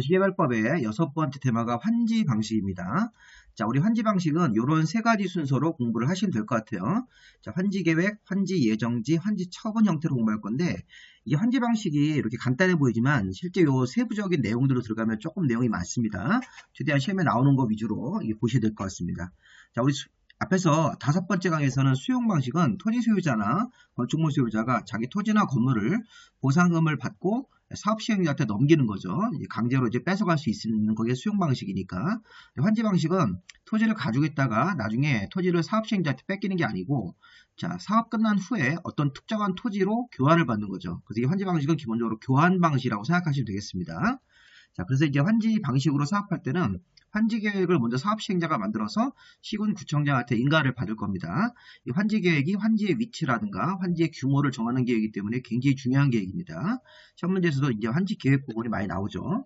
도시개발법의 6번째 테마가 환지 방식입니다. 자, 우리 환지 방식은 이런 세 가지 순서로 공부를 하시면 될 것 같아요. 자, 환지 계획, 환지 예정지, 환지 처분 형태로 공부할 건데, 이 환지 방식이 이렇게 간단해 보이지만 실제 요 세부적인 내용들로 들어가면 조금 내용이 많습니다. 최대한 시험에 나오는 거 위주로 보셔야 될 것 같습니다. 자, 우리 앞에서 5번째 강에서는 수용 방식은 토지 소유자나 건축물 소유자가 자기 토지나 건물을 보상금을 받고 사업 시행자한테 넘기는 거죠. 강제로 이제 뺏어갈 수 있는 그게 수용 방식이니까. 환지 방식은 토지를 가지고 있다가 나중에 토지를 사업 시행자한테 뺏기는 게 아니고, 자, 사업 끝난 후에 어떤 특정한 토지로 교환을 받는 거죠. 그래서 이 환지 방식은 기본적으로 교환 방식이라고 생각하시면 되겠습니다. 자, 그래서 이제 환지 방식으로 사업할 때는 환지 계획을 먼저 사업 시행자가 만들어서 시군구청장한테 인가를 받을 겁니다. 이 환지 계획이 환지의 위치라든가 환지의 규모를 정하는 계획이기 때문에 굉장히 중요한 계획입니다. 시험 문제에서도 이제 환지 계획 부분이 많이 나오죠.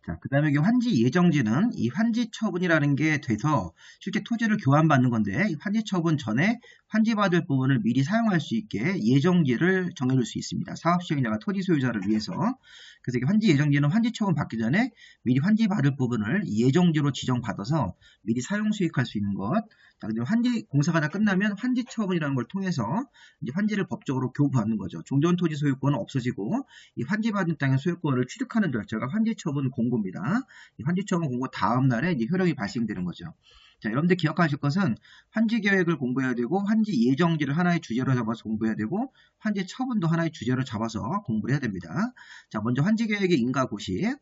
자, 그 다음에 환지 예정지는 이 환지 처분이라는 게 돼서 실제 토지를 교환받는 건데, 이 환지 처분 전에 환지받을 부분을 미리 사용할 수 있게 예정지를 정해놓을 수 있습니다. 사업 시행자가 토지 소유자를 위해서. 그래서 이게 환지 예정지는 환지 처분 받기 전에 미리 환지받을 부분을 예정지로 지정받아서 미리 사용 수익할 수 있는 것. 자, 그다음에 환지 공사가 다 끝나면 환지 처분이라는 걸 통해서 이제 환지를 법적으로 교부받는 거죠. 종전 토지 소유권은 없어지고 이 환지받은 땅의 소유권을 취득하는 절차가 환지 처분 공고입니다. 이 환지 처분 공고 다음 날에 이제 효력이 발생되는 거죠. 자, 여러분들 기억하실 것은 환지 계획을 공부해야 되고, 환지 예정지를 하나의 주제로 잡아서 공부해야 되고, 환지 처분도 하나의 주제로 잡아서 공부해야 됩니다. 자, 먼저 환지 계획의 인가 고시.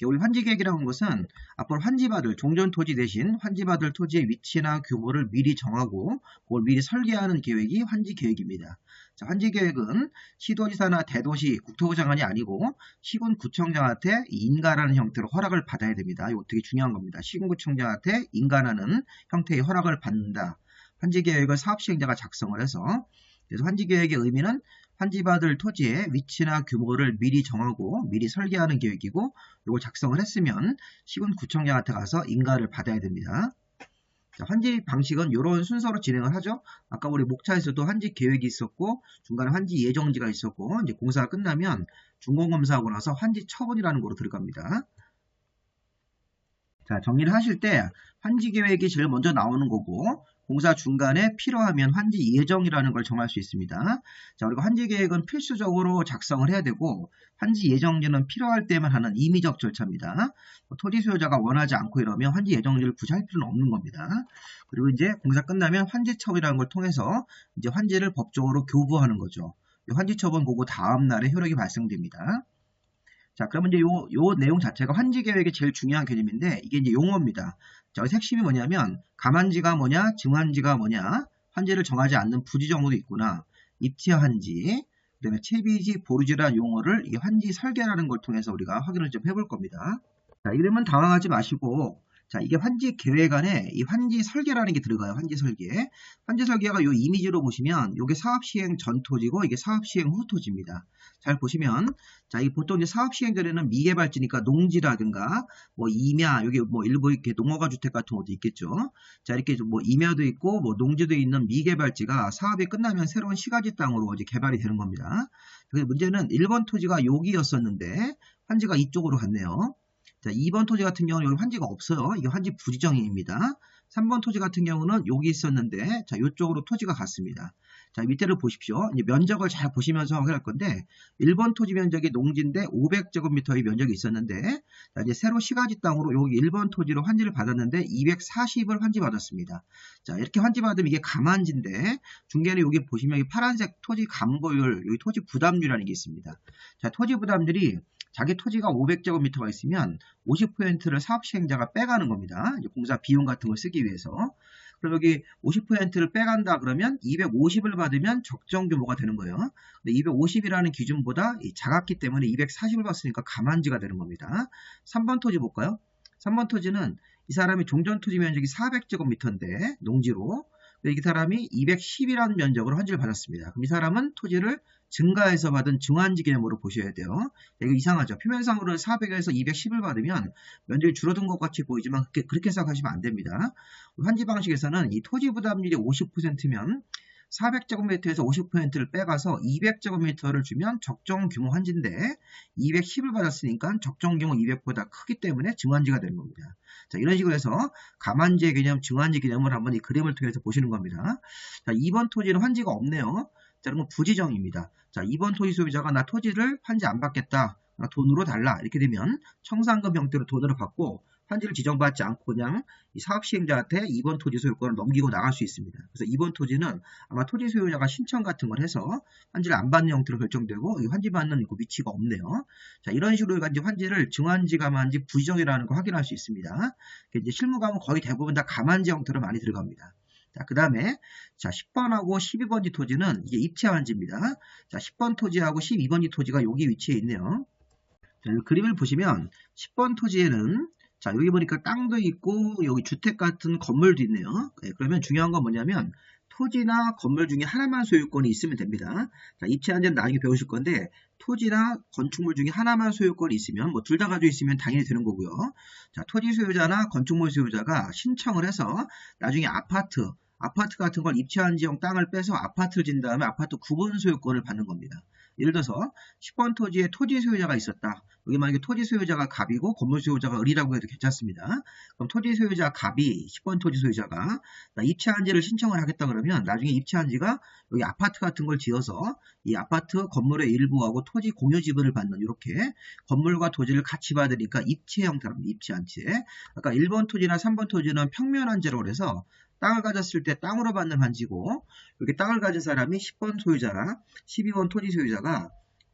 우리 환지 계획이라는 것은 앞으로 환지받을 종전 토지 대신 환지받을 토지의 위치나 규모를 미리 정하고 그걸 미리 설계하는 계획이 환지 계획입니다. 자, 환지 계획은 시도지사나 대도시 국토부 장관이 아니고 시군구청장한테 인가라는 형태로 허락을 받아야 됩니다. 이거 되게 중요한 겁니다. 시군구청장한테 인가라는 형태의 허락을 받는다. 환지 계획을 사업 시행자가 작성을 해서, 그래서 환지 계획의 의미는 환지받을 토지의 위치나 규모를 미리 정하고 미리 설계하는 계획이고, 이걸 작성을 했으면 시군구청장한테 가서 인가를 받아야 됩니다. 자, 환지 방식은 이런 순서로 진행을 하죠. 아까 우리 목차에서도 환지 계획이 있었고, 중간에 환지 예정지가 있었고, 이제 공사가 끝나면 준공검사하고 나서 환지 처분이라는 거로 들어갑니다. 자, 정리를 하실 때 환지 계획이 제일 먼저 나오는 거고, 공사 중간에 필요하면 환지 예정이라는 걸 정할 수 있습니다. 자, 그리고 환지 계획은 필수적으로 작성을 해야 되고, 환지 예정지는 필요할 때만 하는 임의적 절차입니다. 토지 소유자가 원하지 않고 이러면 환지 예정지를 굳이 할 필요는 없는 겁니다. 그리고 이제 공사 끝나면 환지 처분이라는 걸 통해서 이제 환지를 법적으로 교부하는 거죠. 환지 처분 보고 다음 날에 효력이 발생됩니다. 자, 그러면 이제 요 내용 자체가 환지 계획의 제일 중요한 개념인데, 이게 이제 용어입니다. 자, 여기서 핵심이 뭐냐면, 감환지가 뭐냐, 증환지가 뭐냐, 환지를 정하지 않는 부지정어도 있구나, 입지화 환지, 그 다음에 채비지, 보류지라는 용어를 이 환지 설계라는 걸 통해서 우리가 확인을 좀 해볼 겁니다. 자, 이러면 당황하지 마시고, 자, 이게 환지 계획 안에 이 환지 설계라는 게 들어가요. 환지 설계. 환지 설계가 요 이미지로 보시면 요게 사업 시행 전 토지고 이게 사업 시행 후 토지입니다. 잘 보시면, 자, 이 보통 이제 사업 시행 전에는 미개발지니까 농지라든가 뭐 임야, 여기 뭐 일부 이렇게 농어가 주택 같은 것도 있겠죠. 자, 이렇게 뭐 임야도 있고 뭐 농지도 있는 미개발지가 사업이 끝나면 새로운 시가지 땅으로 이제 개발이 되는 겁니다. 근데 문제는 1번 토지가 여기였었는데 환지가 이쪽으로 갔네요. 자, 2번 토지 같은 경우는 여기 환지가 없어요. 이게 환지 부지정입니다. 3번 토지 같은 경우는 여기 있었는데, 자, 이쪽으로 토지가 갔습니다. 자, 밑에를 보십시오. 이제 면적을 잘 보시면서 확인할 건데, 1번 토지 면적이 농지인데 500제곱미터의 면적이 있었는데, 자, 이제 새로 시가지 땅으로 여기 1번 토지로 환지를 받았는데 240을 환지 받았습니다. 자, 이렇게 환지 받으면 이게 감환지인데, 중간에 여기 보시면 이 파란색 토지 감고율, 여기 토지 부담률이라는 게 있습니다. 자, 토지 부담률이 자기 토지가 500제곱미터가 있으면 50%를 사업 시행자가 빼가는 겁니다. 이제 공사 비용 같은 걸 쓰기 위해서. 그럼 여기 50%를 빼간다 그러면 250을 받으면 적정 규모가 되는 거예요. 근데 250이라는 기준보다 작았기 때문에 240을 받으니까 감환지가 되는 겁니다. 3번 토지 볼까요? 3번 토지는 이 사람이 종전 토지 면적이 400제곱미터인데 농지로, 이 사람이 210이라는 면적으로 환지를 받았습니다. 그럼 이 사람은 토지를 증가해서 받은 증환지 개념으로 보셔야 돼요. 이거 이상하죠. 표면상으로는 400에서 210을 받으면 면적이 줄어든 것 같이 보이지만 그렇게 생각하시면 안 됩니다. 환지 방식에서는 이 토지 부담률이 50%면 400제곱미터에서 50%를 빼가서 200제곱미터를 주면 적정 규모 환지인데 210을 받았으니까 적정 규모 200보다 크기 때문에 증환지가 되는 겁니다. 자, 이런 식으로 해서 가만지의 개념, 증환지 개념을 한번 이 그림을 통해서 보시는 겁니다. 자, 2번 토지는 환지가 없네요. 자, 그럼 부지정입니다. 자, 2번 토지 소유자가 나 토지를 환지 안 받겠다. 나 돈으로 달라. 이렇게 되면 청산금 형태로 돈으로 받고 환지를 지정받지 않고 그냥 이 사업 시행자한테 2번 토지 소유권을 넘기고 나갈 수 있습니다. 그래서 2번 토지는 아마 토지 소유자가 신청 같은 걸 해서 환지를 안 받는 형태로 결정되고 이 환지 받는 위치가 없네요. 자, 이런 식으로 이제 환지를 증환지, 가만지, 부지정이라는 걸 확인할 수 있습니다. 이제 실무감은 거의 대부분 다 가만지 형태로 많이 들어갑니다. 자, 그 다음에, 자, 10번하고 12번지 토지는 이게 입체환지입니다. 자, 10번 토지하고 12번지 토지가 여기 위치해 있네요. 자, 이 그림을 보시면 10번 토지에는 자, 여기 보니까 땅도 있고 여기 주택 같은 건물도 있네요. 네, 그러면 중요한 건 뭐냐면 토지나 건물 중에 하나만 소유권이 있으면 됩니다. 자, 입체환지는 나중에 배우실 건데 토지나 건축물 중에 하나만 소유권이 있으면 뭐 둘 다 가지고 있으면 당연히 되는 거고요. 자, 토지 소유자나 건축물 소유자가 신청을 해서 나중에 아파트 같은 걸 입체환지용 땅을 빼서 아파트를 짓는 다음에 아파트 구분 소유권을 받는 겁니다. 예를 들어서 10번 토지에 토지 소유자가 있었다. 여기 만약에 토지 소유자가 갑이고 건물 소유자가 을이라고 해도 괜찮습니다. 그럼 토지 소유자 갑이 10번 토지 소유자가 입체환지를 신청을 하겠다 그러면 나중에 입체환지가 여기 아파트 같은 걸 지어서 이 아파트 건물의 일부하고 토지 공유 지분을 받는 이렇게 건물과 토지를 같이 받으니까 입체 형태랍니다. 입체환지. 아까 1번 토지나 3번 토지는 평면환지라고 해서 땅을 가졌을 때 땅으로 받는 환지고 이렇게 땅을 가진 사람이 10번 소유자나 12번 토지 소유자가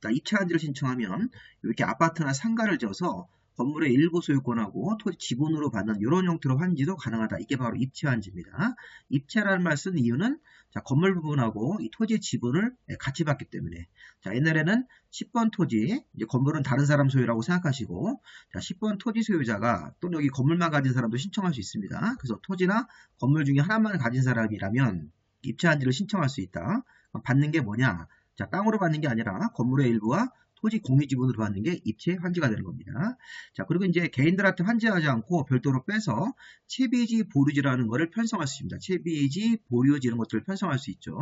입체환지를 신청하면 이렇게 아파트나 상가를 지어서 건물의 일부 소유권하고 토지 지분으로 받는 이런 형태로 환지도 가능하다. 이게 바로 입체환지입니다. 입체라는 말 쓴 이유는 자, 건물 부분하고 이 토지 지분을 같이 받기 때문에 자, 옛날에는 10번 토지, 이제 건물은 다른 사람 소유라고 생각하시고 자, 10번 토지 소유자가 또는 여기 건물만 가진 사람도 신청할 수 있습니다. 그래서 토지나 건물 중에 하나만 가진 사람이라면 입체환지를 신청할 수 있다. 그럼 받는 게 뭐냐? 자, 땅으로 받는 게 아니라 건물의 일부와 토지 공유 지분으로 받는 게 입체 환지가 되는 겁니다. 자, 그리고 이제 개인들한테 환지하지 않고 별도로 빼서 채비지, 보류지라는 것을 편성할 수 있습니다. 채비지, 보류지 이런 것들을 편성할 수 있죠.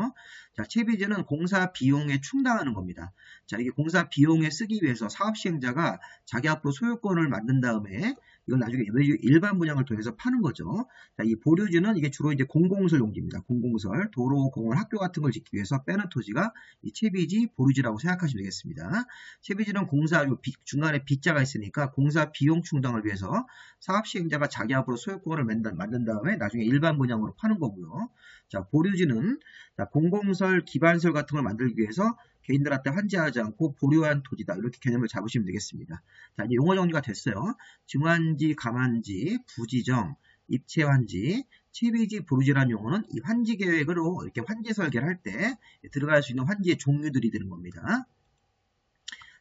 자, 채비지는 공사 비용에 충당하는 겁니다. 자, 이게 공사 비용에 쓰기 위해서 사업 시행자가 자기 앞으로 소유권을 만든 다음에 이걸 나중에 일반 분양을 통해서 파는 거죠. 자, 이 보류지는 이게 주로 이제 공공시설 용지입니다. 공공시설, 도로, 공원, 학교 같은 걸 짓기 위해서 빼는 토지가 이 채비지, 보류지라고 생각하시면 되겠습니다. 채비지는 공사 중간에 빗자가 있으니까 공사 비용 충당을 위해서 사업 시행자가 자기 앞으로 소유권을 만든 다음에 나중에 일반 분양으로 파는 거고요. 자, 보류지는 자, 공공시설, 기반시설 같은 걸 만들기 위해서 개인들한테 환지하지 않고 보류한 토지다. 이렇게 개념을 잡으시면 되겠습니다. 자, 이제 용어 정리가 됐어요. 증환지, 가만지, 부지정, 입체환지, 채비지, 보류지라는 용어는 이 환지 계획으로 이렇게 환지 설계를 할 때 들어갈 수 있는 환지의 종류들이 되는 겁니다.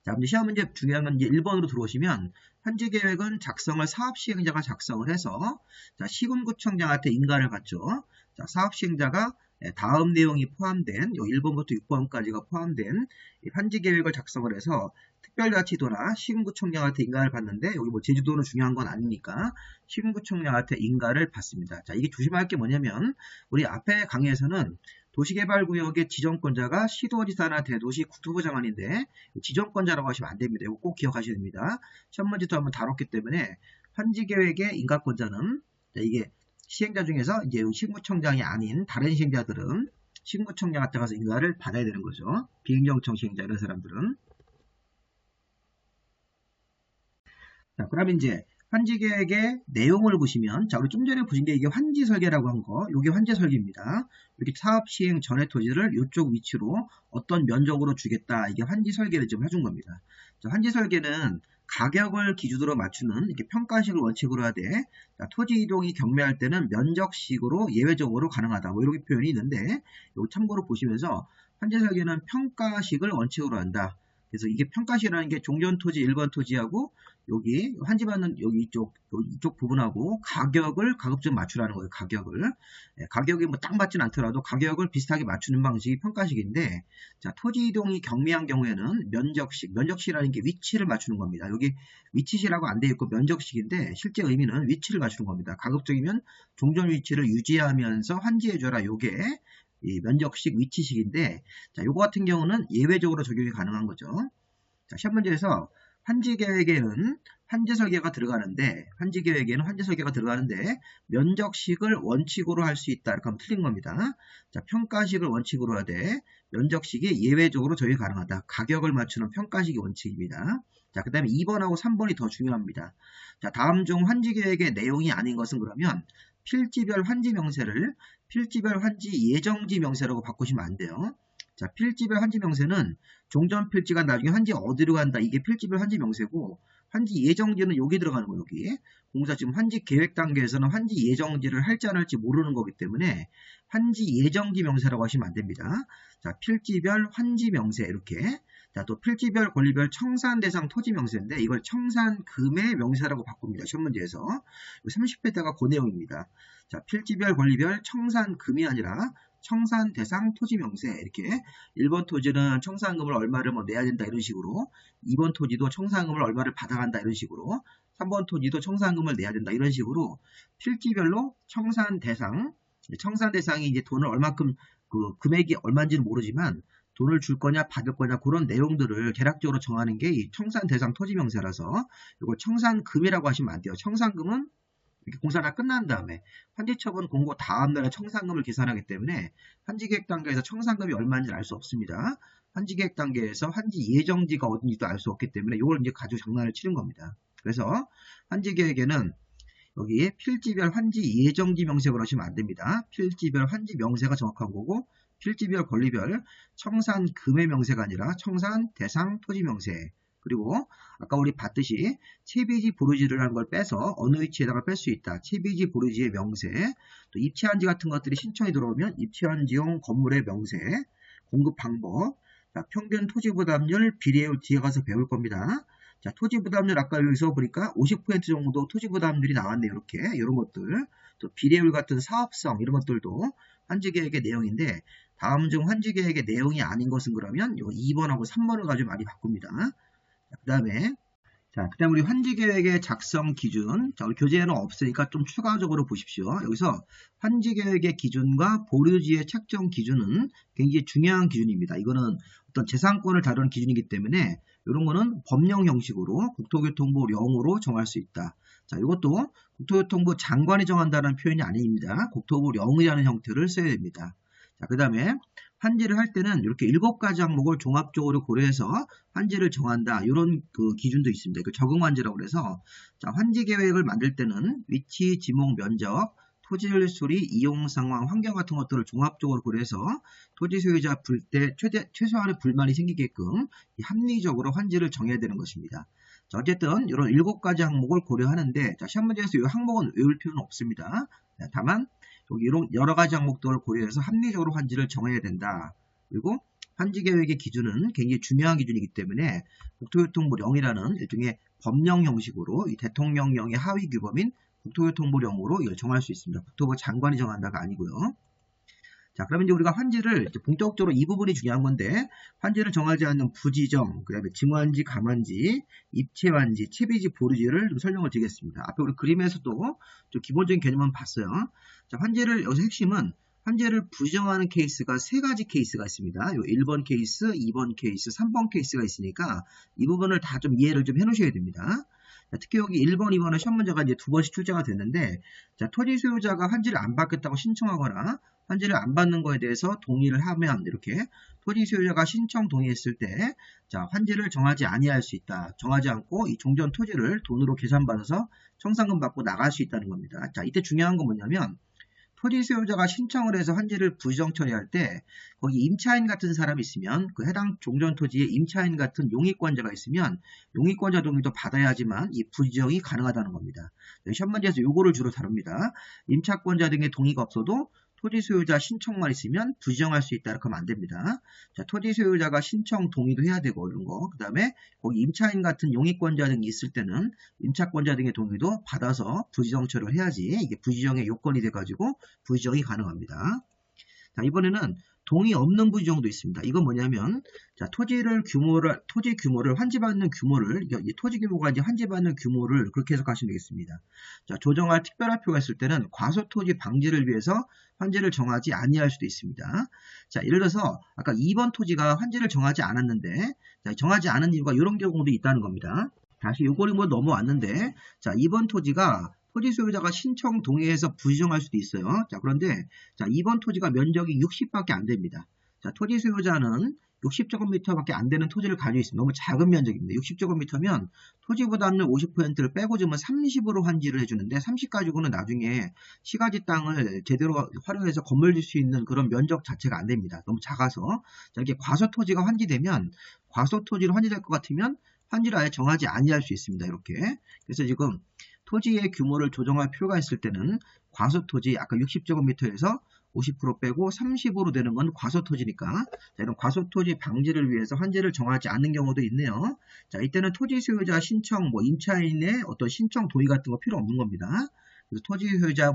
자, 이제 시험 문제 중요한 건 이제 1번으로 들어오시면 환지 계획은 작성을 사업 시행자가 작성을 해서 자, 시군구청장한테 인가를 받죠. 자, 사업 시행자가 다음 내용이 포함된 1번부터 6번까지가 포함된 환지 계획을 작성을 해서 특별자치도나 시군구청장한테 인가를 받는데 여기 뭐 제주도는 중요한 건 아니니까 시군구청장한테 인가를 받습니다. 자, 이게 조심할 게 뭐냐면 우리 앞에 강의에서는 도시개발구역의 지정권자가 시도지사나 대도시 국토부 장관인데 지정권자라고 하시면 안 됩니다. 이거 꼭 기억하셔야 됩니다. 시험 문제도 한번 다뤘기 때문에 환지계획의 인가권자는 이게 시행자 중에서 이제 시군구청장이 아닌 다른 시행자들은 시군구청장한테 가서 인가를 받아야 되는 거죠. 비행정청 시행자 이런 사람들은. 자, 그러면 이제 환지계획의 내용을 보시면 자, 우리 좀 전에 보신 게 이게 환지 설계라고 한 거, 이게 환지 설계입니다. 이렇게 사업 시행 전의 토지를 이쪽 위치로 어떤 면적으로 주겠다. 이게 환지 설계를 좀 해준 겁니다. 자, 환지 설계는 가격을 기준으로 맞추는 이렇게 평가식을 원칙으로 하되 자, 토지 이동이 경매할 때는 면적식으로 예외적으로 가능하다. 뭐 이렇게 표현이 있는데 이거 참고로 보시면서 환지 설계는 평가식을 원칙으로 한다. 그래서 이게 평가식이라는 게 종전 토지 1번 토지하고 여기 환지받는 여기 이쪽 부분하고 가격을 가급적 맞추라는 거예요. 가격을. 가격이 뭐 딱 맞진 않더라도 가격을 비슷하게 맞추는 방식이 평가식인데 자, 토지 이동이 경미한 경우에는 면적식이라는 게 위치를 맞추는 겁니다. 여기 위치시라고 안 돼 있고 면적식인데 실제 의미는 위치를 맞추는 겁니다. 가급적이면 종전 위치를 유지하면서 환지해줘라. 요게 이 면적식, 위치식인데, 자, 요거 같은 경우는 예외적으로 적용이 가능한 거죠. 자, 시험 문제에서 환지 계획에는 환지 설계가 들어가는데, 면적식을 원칙으로 할 수 있다. 이렇게 하면 틀린 겁니다. 자, 평가식을 원칙으로 하되, 면적식이 예외적으로 적용이 가능하다. 가격을 맞추는 평가식이 원칙입니다. 자, 그 다음에 2번하고 3번이 더 중요합니다. 자, 다음 중 환지 계획의 내용이 아닌 것은 그러면 필지별 환지 명세를 필지별 환지 예정지 명세라고 바꾸시면 안 돼요. 자, 필지별 환지 명세는 종전 필지가 나중에 환지 어디로 간다. 이게 필지별 환지 명세고, 환지 예정지는 여기 들어가는 거예요. 여기. 공사 지금 환지 계획 단계에서는 환지 예정지를 할지 안 할지 모르는 거기 때문에 환지 예정지 명세라고 하시면 안 됩니다. 자, 필지별 환지 명세 이렇게. 자, 또 필지별 권리별 청산 대상 토지 명세인데 이걸 청산금의 명세라고 바꿉니다. 시험 문제에서. 30회다가 그 내용입니다. 자, 필지별 권리별 청산금이 아니라 청산 대상 토지 명세 이렇게 1번 토지는 청산금을 얼마를 뭐 내야 된다 이런 식으로 2번 토지도 청산금을 얼마를 받아간다 이런 식으로 3번 토지도 청산금을 내야 된다 이런 식으로 필지별로 청산 대상이 이제 돈을 얼마큼 그 금액이 얼마인지는 모르지만 돈을 줄 거냐 받을 거냐 그런 내용들을 개략적으로 정하는 게 이 청산 대상 토지 명세라서 이걸 청산금이라고 하시면 안 돼요. 청산금은 이렇게 공사가 끝난 다음에 환지처분 공고 다음날에 청산금을 계산하기 때문에 환지계획 단계에서 청산금이 얼마인지 알 수 없습니다. 환지계획 단계에서 환지 예정지가 어딘지도 알 수 없기 때문에 이걸 이제 가지고 장난을 치는 겁니다. 그래서 환지계획에는 여기에 필지별 환지 예정지 명세로 하시면 안 됩니다. 필지별 환지 명세가 정확한 거고 필지별 권리별 청산금의 명세가 아니라 청산 대상 토지 명세. 그리고 아까 우리 봤듯이 채비지 보르지를 한 걸 빼서 어느 위치에다가 뺄 수 있다. 채비지 보르지의 명세, 또 입체한지 같은 것들이 신청이 들어오면 입체한지용 건물의 명세, 공급 방법, 자, 평균 토지 부담률, 비례율 뒤에 가서 배울 겁니다. 자, 토지 부담률 아까 여기서 보니까 50% 정도 토지 부담률이 나왔네요. 이렇게 이런 것들, 또 비례율 같은 사업성 이런 것들도 환지계획의 내용인데 다음 중 환지계획의 내용이 아닌 것은 그러면 요 2번하고 3번을 가지고 많이 바꿉니다. 그 다음에 우리 환지계획의 작성 기준. 자, 우리 교재에는 없으니까 좀 추가적으로 보십시오. 여기서 환지계획의 기준과 보류지의 책정 기준은 굉장히 중요한 기준입니다. 이거는 어떤 재산권을 다루는 기준이기 때문에 이런 거는 법령 형식으로 국토교통부령으로 정할 수 있다. 자, 이것도 국토교통부 장관이 정한다는 표현이 아닙니다. 국토부령이라는 형태를 써야 됩니다. 자, 그 다음에 환지를 할 때는 이렇게 7가지 항목을 종합적으로 고려해서 환지를 정한다. 이런 그 기준도 있습니다. 그 적응 환지라고 그래서 자, 환지 계획을 만들 때는 위치, 지목, 면적, 토지를 수리, 이용 상황, 환경 같은 것들을 종합적으로 고려해서 토지 소유자 불때 최소한의 불만이 생기게끔 합리적으로 환지를 정해야 되는 것입니다. 자, 어쨌든 이런 7가지 항목을 고려하는데 자, 시험 문제에서 이 항목은 외울 필요는 없습니다. 다만 이런 여러 가지 항목들을 고려해서 합리적으로 환지를 정해야 된다. 그리고 환지 계획의 기준은 굉장히 중요한 기준이기 때문에 국토교통부령이라는 일종의 법령 형식으로 이 대통령령의 하위 규범인 국토교통부령으로 이걸 정할 수 있습니다. 국토부 장관이 정한다가 아니고요. 자, 그러면 이제 우리가 환지를 본격적으로 이 부분이 중요한 건데 환지를 정하지 않는 부지정, 그다음에 증환지, 감환지, 입체환지, 채비지, 보류지를 좀 설명을 드리겠습니다. 앞에 우리 그림에서도 좀 기본적인 개념은 봤어요. 자, 환지를 여기서 핵심은 환지를 부지정하는 케이스가 3가지 케이스가 있습니다. 요 1번 케이스, 2번 케이스, 3번 케이스가 있으니까 이 부분을 다 좀 이해를 좀 해놓으셔야 됩니다. 자, 특히 여기 1번, 2번은 시험 문제가 이제 2번씩 출제가 됐는데 자, 토지 소유자가 환지를 안 받겠다고 신청하거나 환지를 안 받는 거에 대해서 동의를 하면 이렇게 토지 소유자가 신청 동의했을 때 자, 환지를 정하지 아니할 수 있다. 정하지 않고 이 종전 토지를 돈으로 계산받아서 청산금 받고 나갈 수 있다는 겁니다. 자, 이때 중요한 건 뭐냐면 토지 소유자가 신청을 해서 환지를 부지정 처리할 때 거기 임차인 같은 사람이 있으면 그 해당 종전 토지에 임차인 같은 용익권자가 있으면 용익권자 동의도 받아야지만 이 부지정이 가능하다는 겁니다. 시험 문제에서 요거를 주로 다룹니다. 임차권자 등의 동의가 없어도 토지 소유자 신청만 있으면 부지정할 수 있다 이렇게 하면 안 됩니다. 자, 토지 소유자가 신청 동의도 해야 되고 이런 거. 그 다음에 거기 임차인 같은 용익권자 등이 있을 때는 임차권자 등의 동의도 받아서 부지정 처리를 해야지 이게 부지정의 요건이 돼가지고 부지정이 가능합니다. 자, 이번에는 동의 없는 부지정도 있습니다. 이건 뭐냐면, 자, 토지 규모를 환지받는 규모를, 이 토지 규모가 이제 환지받는 규모를 그렇게 해석하시면 되겠습니다. 자, 조정할 특별할표가 있을 때는 과소토지 방지를 위해서 환지를 정하지 아니할 수도 있습니다. 자, 예를 들어서 아까 2번 토지가 환지를 정하지 않았는데, 자, 정하지 않은 이유가 이런 경우도 있다는 겁니다. 다시 요거를 뭐 넘어왔는데, 자, 2번 토지가 토지 소유자가 신청 동의해서 부지정할 수도 있어요. 자, 그런데, 자, 2번 토지가 면적이 60밖에 안 됩니다. 자, 토지 소유자는 60제곱미터밖에 안 되는 토지를 가지고 있습니다. 너무 작은 면적입니다. 60제곱미터면 토지 부담률 50%를 빼고 주면 30으로 환지를 해주는데 30 가지고는 나중에 시가지 땅을 제대로 활용해서 건물 질 수 있는 그런 면적 자체가 안 됩니다. 너무 작아서. 자, 이렇게 과소토지가 환지되면 과소토지로 환지될 것 같으면 환지를 아예 정하지 아니할 수 있습니다. 이렇게. 그래서 지금 토지의 규모를 조정할 필요가 있을 때는 과소토지 아까 60제곱미터에서 50% 빼고 30으로 되는 건 과소토지니까, 자, 이런 과소토지 방지를 위해서 환지를 정하지 않는 경우도 있네요. 자, 이때는 토지 소유자 신청, 임차인의 어떤 신청 동의 같은 거 필요 없는 겁니다. 그래서 토지 소유자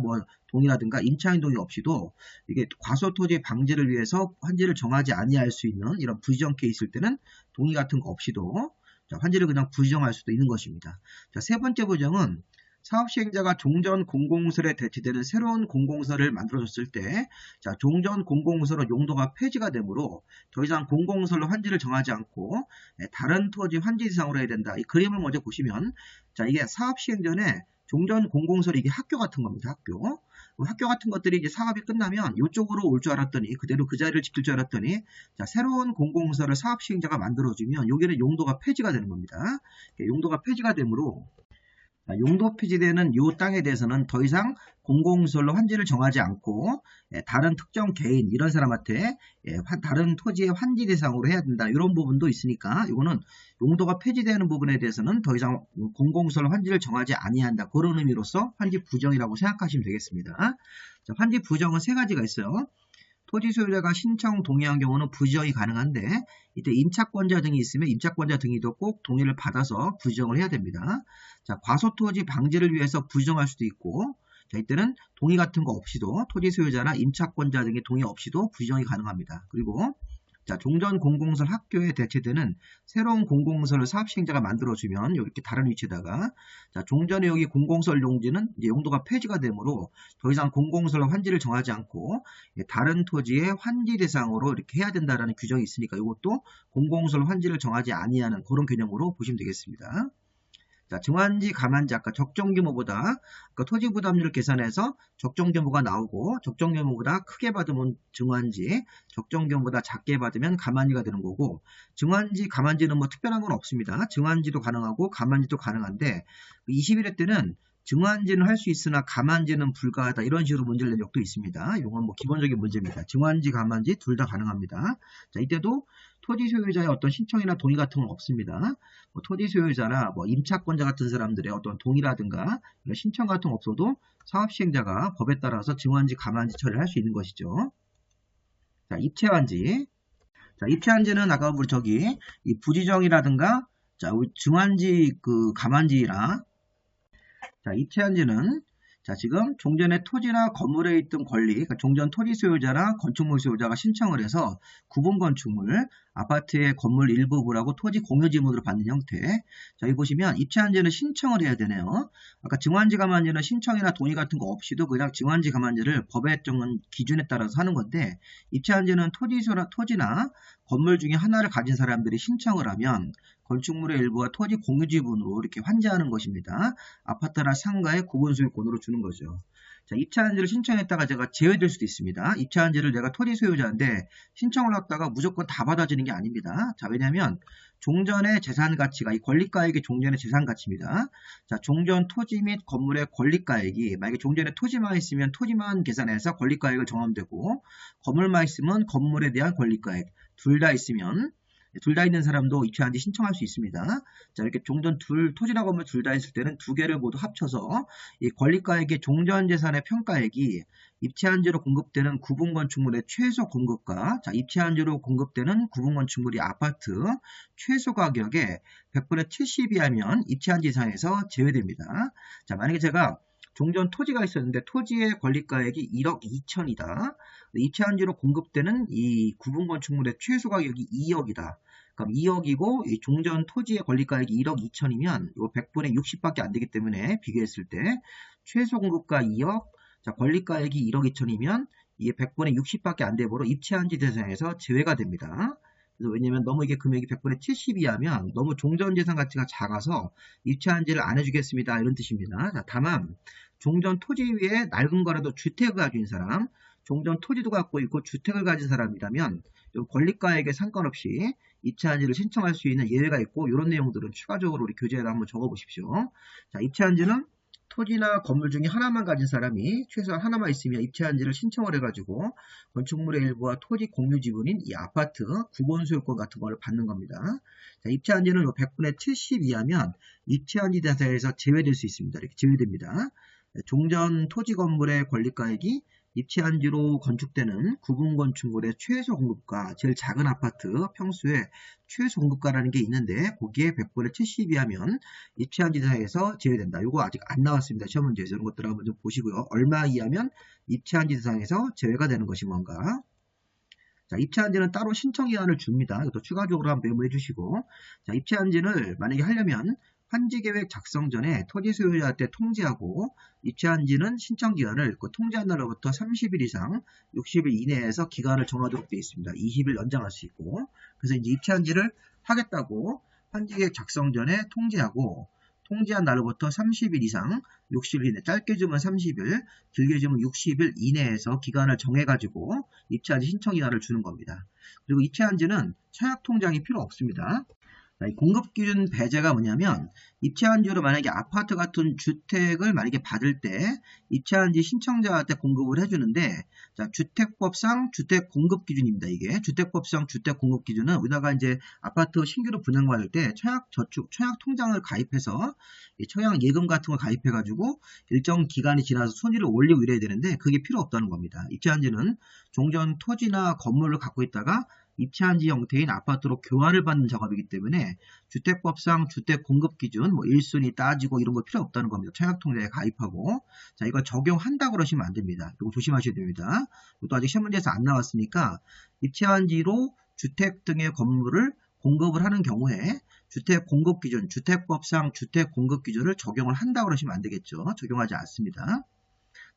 동의라든가 임차인 동의 없이도 이게 과소토지 방지를 위해서 환지를 정하지 아니할 수 있는 이런 부지정 케이스일 때는 동의 같은 거 없이도, 자, 환지를 그냥 부지정할 수도 있는 것입니다. 자, 세 번째 부정은 사업시행자가 종전 공공시설에 대치되는 새로운 공공시설을 만들어줬을 때, 자, 종전 공공시설의 용도가 폐지가 되므로 더 이상 공공시설로 환지를 정하지 않고 다른 토지 환지 대상으로 해야 된다. 이 그림을 먼저 보시면, 자, 이게 사업시행 전에 종전 공공시설이 이게 학교 같은 겁니다. 학교 같은 것들이 이제 사업이 끝나면 이쪽으로 올 줄 알았더니, 그대로 그 자리를 지킬 줄 알았더니, 자, 새로운 공공시설을 사업시행자가 만들어주면 여기는 용도가 폐지가 되는 겁니다. 용도가 폐지가 되므로 용도 폐지되는 이 땅에 대해서는 더 이상 공공시설로 환지를 정하지 않고 다른 특정 개인 이런 사람한테 다른 토지의 환지 대상으로 해야 된다. 이런 부분도 있으니까 이거는 용도가 폐지되는 부분에 대해서는 더 이상 공공시설로 환지를 정하지 아니한다. 그런 의미로서 환지 부정이라고 생각하시면 되겠습니다. 자, 환지 부정은 세 가지가 있어요. 토지 소유자가 신청 동의한 경우는 부지정이 가능한데 이때 임차권자 등이 있으면 임차권자 등이도 꼭 동의를 받아서 부지정을 해야 됩니다. 자, 과소토지 방지를 위해서 부지정할 수도 있고, 자, 이때는 동의 같은 거 없이도 토지 소유자나 임차권자 등의 동의 없이도 부지정이 가능합니다. 그리고 자, 종전 공공시설 학교에 대체되는 새로운 공공시설을 사업시행자가 만들어주면 이렇게 다른 위치에다가, 자, 종전의 여기 공공시설 용지는 이제 용도가 폐지가 되므로 더 이상 공공시설로 환지를 정하지 않고 다른 토지의 환지 대상으로 이렇게 해야 된다라는 규정이 있으니까 이것도 공공시설 환지를 정하지 아니하는 그런 개념으로 보시면 되겠습니다. 자, 증환지, 감환지 아까 적정 규모보다 토지 부담률을 계산해서 적정 규모가 나오고 적정 규모보다 크게 받으면 증환지, 적정 규모보다 작게 받으면 감환지가 되는 거고, 증환지, 감환지는 뭐 특별한 건 없습니다. 증환지도 가능하고 감환지도 가능한데 21회 때는 증환지는 할 수 있으나 감환지는 불가하다 이런 식으로 문제를 낸 적도 있습니다. 이건 뭐 기본적인 문제입니다. 증환지, 감환지 둘 다 가능합니다. 자, 이때도 토지 소유자의 어떤 신청이나 동의 같은 건 없습니다. 토지 소유자나 임차권자 같은 사람들의 어떤 동의라든가 신청 같은 거 없어도 사업시행자가 법에 따라서 증환지, 감환지 처리를 할 수 있는 것이죠. 자, 입체환지. 자, 입체환지는 아까 우리 이 부지정이라든가, 자, 증환지, 감환지나, 자, 입체환지는 자, 지금 종전의 토지나 건물에 있던 권리, 그러니까 종전 토지 소유자나 건축물 소유자가 신청을 해서 구분 건축물, 아파트의 건물 일부분하고 토지 공유 지분으로 받는 형태. 자, 여기 보시면 입체환지는 신청을 해야 되네요. 아까 증환지, 감환지는 신청이나 동의 같은 거 없이도 그냥 증환지, 감환지를 법에 정한 기준에 따라서 하는 건데, 입체환지는 토지나 건물 중에 하나를 가진 사람들이 신청을 하면 건축물의 일부와 토지 공유 지분으로 이렇게 환지하는 것입니다. 아파트나 상가의 구분 소유권으로 주는 거죠. 자, 입체환지를 신청했다가 제가 제외될 수도 있습니다. 입체환지를 내가 토지 소유자인데 신청을 했다가 무조건 다 받아지는 게 아닙니다. 자, 왜냐하면 종전의 재산 가치가 이 권리가액이 종전의 재산 가치입니다. 자, 종전 토지 및 건물의 권리가액이 만약에 종전에 토지만 있으면 토지만 계산해서 권리가액을 정하면 되고, 건물만 있으면 건물에 대한 권리가액 둘 다 있으면 둘 다 있는 사람도 입체환지 신청할 수 있습니다. 자, 이렇게 종전 토지나 건물 둘 다 있을 때는 두 개를 모두 합쳐서 이 권리가액의 종전 재산의 평가액이 입체환지로 공급되는 구분 건축물의 최소 공급가, 자, 입체환지로 공급되는 구분 건축물이 아파트 최소 가격의 100분의 70이 하면 입체환지 이상에서 제외됩니다. 자, 만약에 제가 종전 토지가 있었는데 토지의 권리가액이 1억 2천이다. 입찰한지로 공급되는 이 구분건축물의 최소 가격이 2억이다. 그럼 2억이고 이 종전 토지의 권리가액이 1억 2천이면 이 100분의 60밖에 안 되기 때문에 비교했을 때 최소 공급가 2억, 자 권리가액이 1억 2천이면 이게 100분의 60밖에 안 되므로 입찰한지 대상에서 제외가 됩니다. 그래서 왜냐면 너무 이게 금액이 100분의 70이 하면 너무 종전재산 가치가 작아서 입찰한지를 안 해주겠습니다. 이런 뜻입니다. 자, 다만 종전 토지 위에 낡은 거라도 주택을 가진 사람, 종전 토지도 갖고 있고 주택을 가진 사람이라면 권리가액에 상관없이 입찰한지를 신청할 수 있는 예외가 있고 이런 내용들은 추가적으로 우리 교재에 한번 적어보십시오. 자, 입찰한지는 토지나 건물 중에 하나만 가진 사람이 최소한 하나만 있으면 입찰한지를 신청을 해가지고 건축물의 일부와 토지 공유 지분인 이 아파트 구분 소유권 같은 걸 받는 겁니다. 자, 입찰한지는 100분의 70 이하면 입찰한지 대상에서 제외될 수 있습니다. 이렇게 제외됩니다. 종전 토지 건물의 권리가액이 입찰한지로 건축되는 구분 건축물의 최소 공급가, 제일 작은 아파트 평수의 최소 공급가라는 게 있는데 거기에 100분의 70이 하면 입찰한지 대상에서 제외된다. 이거 아직 안 나왔습니다. 시험 문제에서 이런 것들을 한번 좀 보시고요. 얼마 이하면 입찰한지 대상에서 제외가 되는 것이 뭔가. 자, 입찰한지는 따로 신청기한을 줍니다. 이것도 추가적으로 한번 메모해 주시고, 자, 입찰한지를 만약에 하려면 환지계획 작성 전에 토지 소유자한테 통지하고 입찰한지는 신청기간을 그 통지한 날로부터 30일 이상 60일 이내에서 기간을 정하도록 되어 있습니다. 20일 연장할 수 있고, 그래서 이제 입찰한지를 하겠다고 환지계획 작성 전에 통지하고 통지한 날로부터 30일 이상 60일 이내, 짧게 주면 30일, 길게 주면 60일 이내에서 기간을 정해가지고 입찰한지 신청기간을 주는 겁니다. 그리고 입찰한지는 청약통장이 필요 없습니다. 이 공급기준 배제가 뭐냐면 입찰한지로 만약에 아파트 같은 주택을 만약에 받을 때 입찰한지 신청자한테 공급을 해주는데, 자, 주택법상 주택공급기준입니다. 이게 주택법상 주택공급기준은 우리나라가 이제 아파트 신규로 분양받을 때 청약통장을 가입해서 청약예금 같은 걸 가입해가지고 일정 기간이 지나서 순위를 올리고 이래야 되는데 그게 필요 없다는 겁니다. 입찰한지는 종전 토지나 건물을 갖고 있다가 입찰한지 형태인 아파트로 교환을 받는 작업이기 때문에 주택법상 주택공급기준 1순위 따지고 이런 거 필요 없다는 겁니다. 청약통장에 가입하고, 자, 이거 적용한다고 그러시면 안 됩니다. 이거 조심하셔야 됩니다. 이것도 아직 시험 문제에서 안 나왔으니까 입찰한지로 주택 등의 건물을 공급을 하는 경우에 주택공급기준, 주택법상 주택공급기준을 적용을 한다고 그러시면 안 되겠죠. 적용하지 않습니다.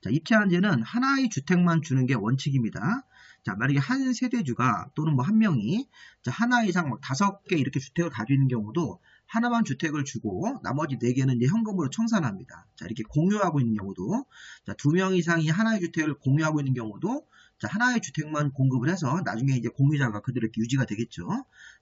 자, 입찰한지는 하나의 주택만 주는 게 원칙입니다. 자, 만약에 한 세대주가 또는 한 명이 하나 이상 5개 이렇게 주택을 가지고 있는 경우도 하나만 주택을 주고 나머지 4개는 이제 현금으로 청산합니다. 자, 이렇게 공유하고 있는 경우도, 자, 2명 이상이 하나의 주택을 공유하고 있는 경우도, 자, 하나의 주택만 공급을 해서 나중에 이제 공유자가 그대로 이렇게 유지가 되겠죠.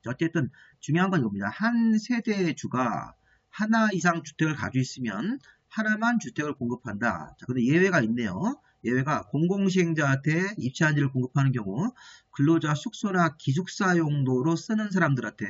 자, 어쨌든 중요한 건 이겁니다. 한 세대주가 하나 이상 주택을 가지고 있으면 하나만 주택을 공급한다. 자, 근데 예외가 있네요. 예외가 공공시행자한테 입찰한지를 공급하는 경우 근로자 숙소나 기숙사 용도로 쓰는 사람들한테,